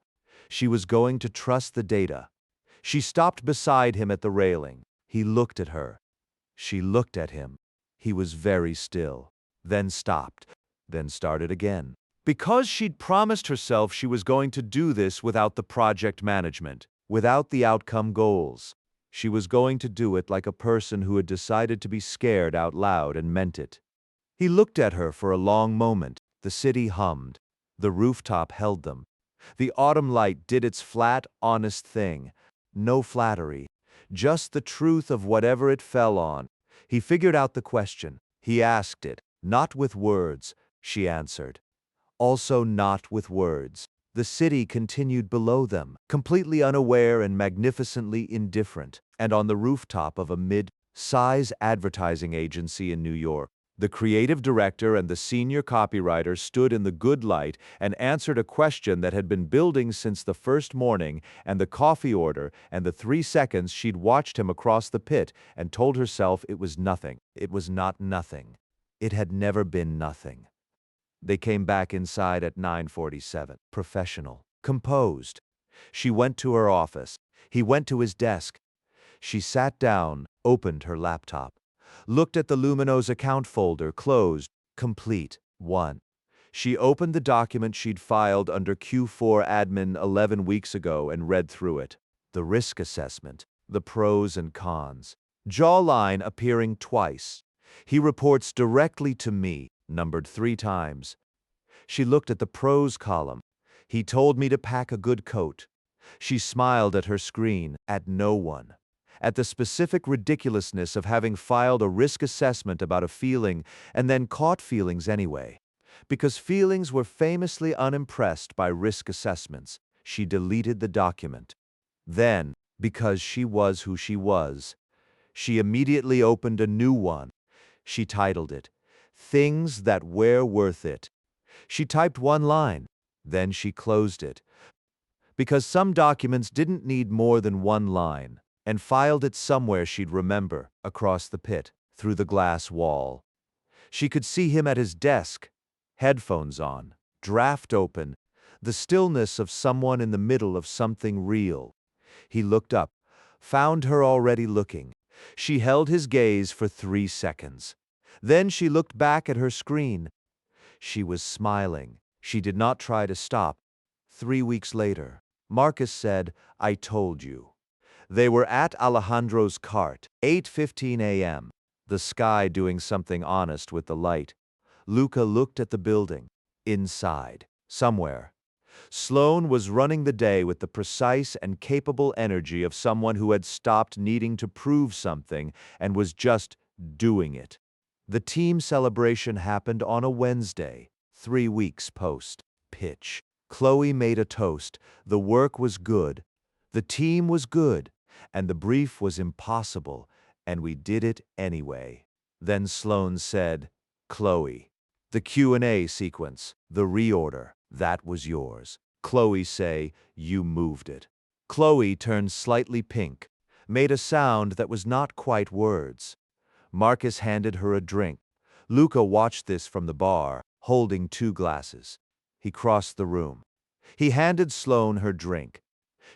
She was going to trust the data. She stopped beside him at the railing. He looked at her. She looked at him. He was very still, then stopped, then started again. Because she'd promised herself she was going to do this without the project management, without the outcome goals. She was going to do it like a person who had decided to be scared out loud and meant it. He looked at her for a long moment. The city hummed. The rooftop held them. The autumn light did its flat, honest thing. No flattery. Just the truth of whatever it fell on. He figured out the question. He asked it. Not with words, she answered. Also not with words. The city continued below them, completely unaware and magnificently indifferent, and on the rooftop of a mid-size advertising agency in New York. The creative director and the senior copywriter stood in the good light and answered a question that had been building since the first morning and the coffee order and the 3 seconds she'd watched him across the pit and told herself it was nothing. It was not nothing. It had never been nothing. They came back inside at 9:47. Professional. Composed. She went to her office. He went to his desk. She sat down, opened her laptop, looked at the Lumino's account folder, closed, complete. 1. She opened the document she'd filed under Q4 admin 11 weeks ago and read through it. The risk assessment, the pros and cons. Jawline appearing twice. He reports directly to me, numbered 3 times. She looked at the pros column. He told me to pack a good coat. She smiled at her screen, at no one. At the specific ridiculousness of having filed a risk assessment about a feeling and then caught feelings anyway. Because feelings were famously unimpressed by risk assessments, she deleted the document. Then, because she was who she was, she immediately opened a new one. She titled it, Things That Were Worth It. She typed 1 line, then she closed it. Because some documents didn't need more than 1 line, and filed it somewhere she'd remember, across the pit, through the glass wall. She could see him at his desk, headphones on, draft open, the stillness of someone in the middle of something real. He looked up, found her already looking. She held his gaze for 3 seconds. Then she looked back at her screen. She was smiling. She did not try to stop. 3 weeks later, Marcus said, I told you. They were at Alejandro's cart, 8:15 a.m., the sky doing something honest with the light. Luca looked at the building. Inside, somewhere. Sloane was running the day with the precise and capable energy of someone who had stopped needing to prove something and was just doing it. The team celebration happened on a Wednesday, 3 weeks post-pitch. Chloe made a toast. The work was good. The team was good. And the brief was impossible, and we did it anyway. Then Sloane said, Chloe, the Q&A sequence, the reorder, that was yours. Chloe say, you moved it. Chloe turned slightly pink, made a sound that was not quite words. Marcus handed her a drink. Luca watched this from the bar, holding 2 glasses. He crossed the room. He handed Sloane her drink.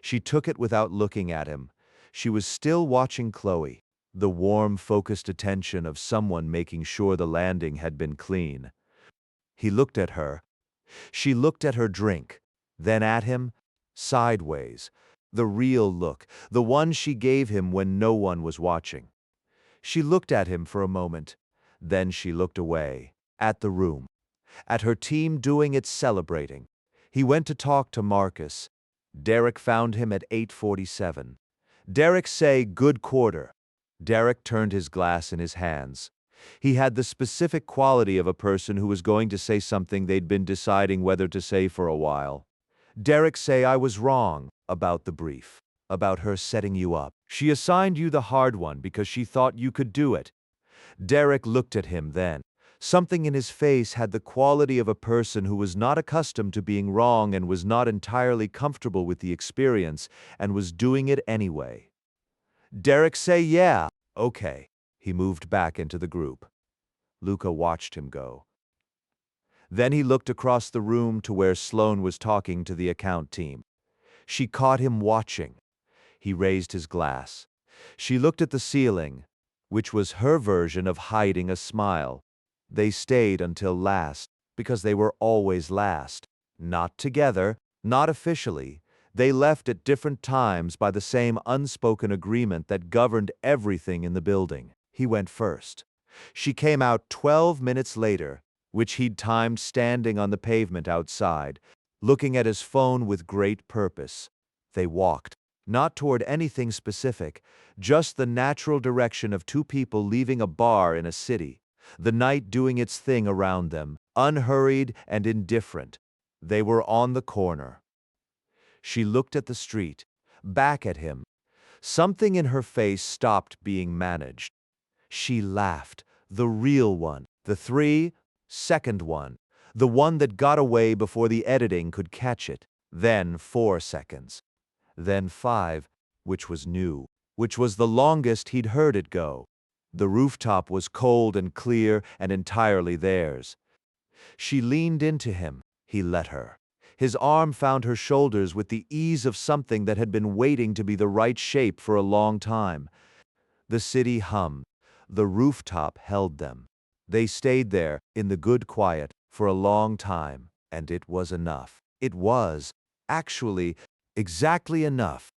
She took it without looking at him. She was still watching Chloe, the warm, focused attention of someone making sure the landing had been clean. He looked at her. She looked at her drink, then at him, sideways, the real look, the one she gave him when no one was watching. She looked at him for a moment, then she looked away, at the room, at her team doing its celebrating. He went to talk to Marcus. Derek found him at 8:47. Derek say, good quarter. Derek turned his glass in his hands. He had the specific quality of a person who was going to say something they'd been deciding whether to say for a while. Derek say, I was wrong about the brief, about her setting you up. She assigned you the hard one because she thought you could do it. Derek looked at him then. Something in his face had the quality of a person who was not accustomed to being wrong and was not entirely comfortable with the experience and was doing it anyway. Derek say, yeah, okay. He moved back into the group. Luca watched him go. Then he looked across the room to where Sloane was talking to the account team. She caught him watching. He raised his glass. She looked at the ceiling, which was her version of hiding a smile. They stayed until last, because they were always last. Not together, not officially. They left at different times by the same unspoken agreement that governed everything in the building. He went first. She came out 12 minutes later, which he'd timed standing on the pavement outside. looking at his phone with great purpose. They walked, not toward anything specific, just the natural direction of two people leaving a bar in a city, the night doing its thing around them, unhurried and indifferent. They were on the corner. She looked at the street, back at him. Something in her face stopped being managed. She laughed, the real one, the 3-second one, the one that got away before the editing could catch it, then 4 seconds, then 5, which was new, which was the longest he'd heard it go. The rooftop was cold and clear and entirely theirs. She leaned into him. He let her. His arm found her shoulders with the ease of something that had been waiting to be the right shape for a long time. The city hummed. The rooftop held them. They stayed there, in the good quiet, for a long time, and it was enough. It was, actually, exactly enough.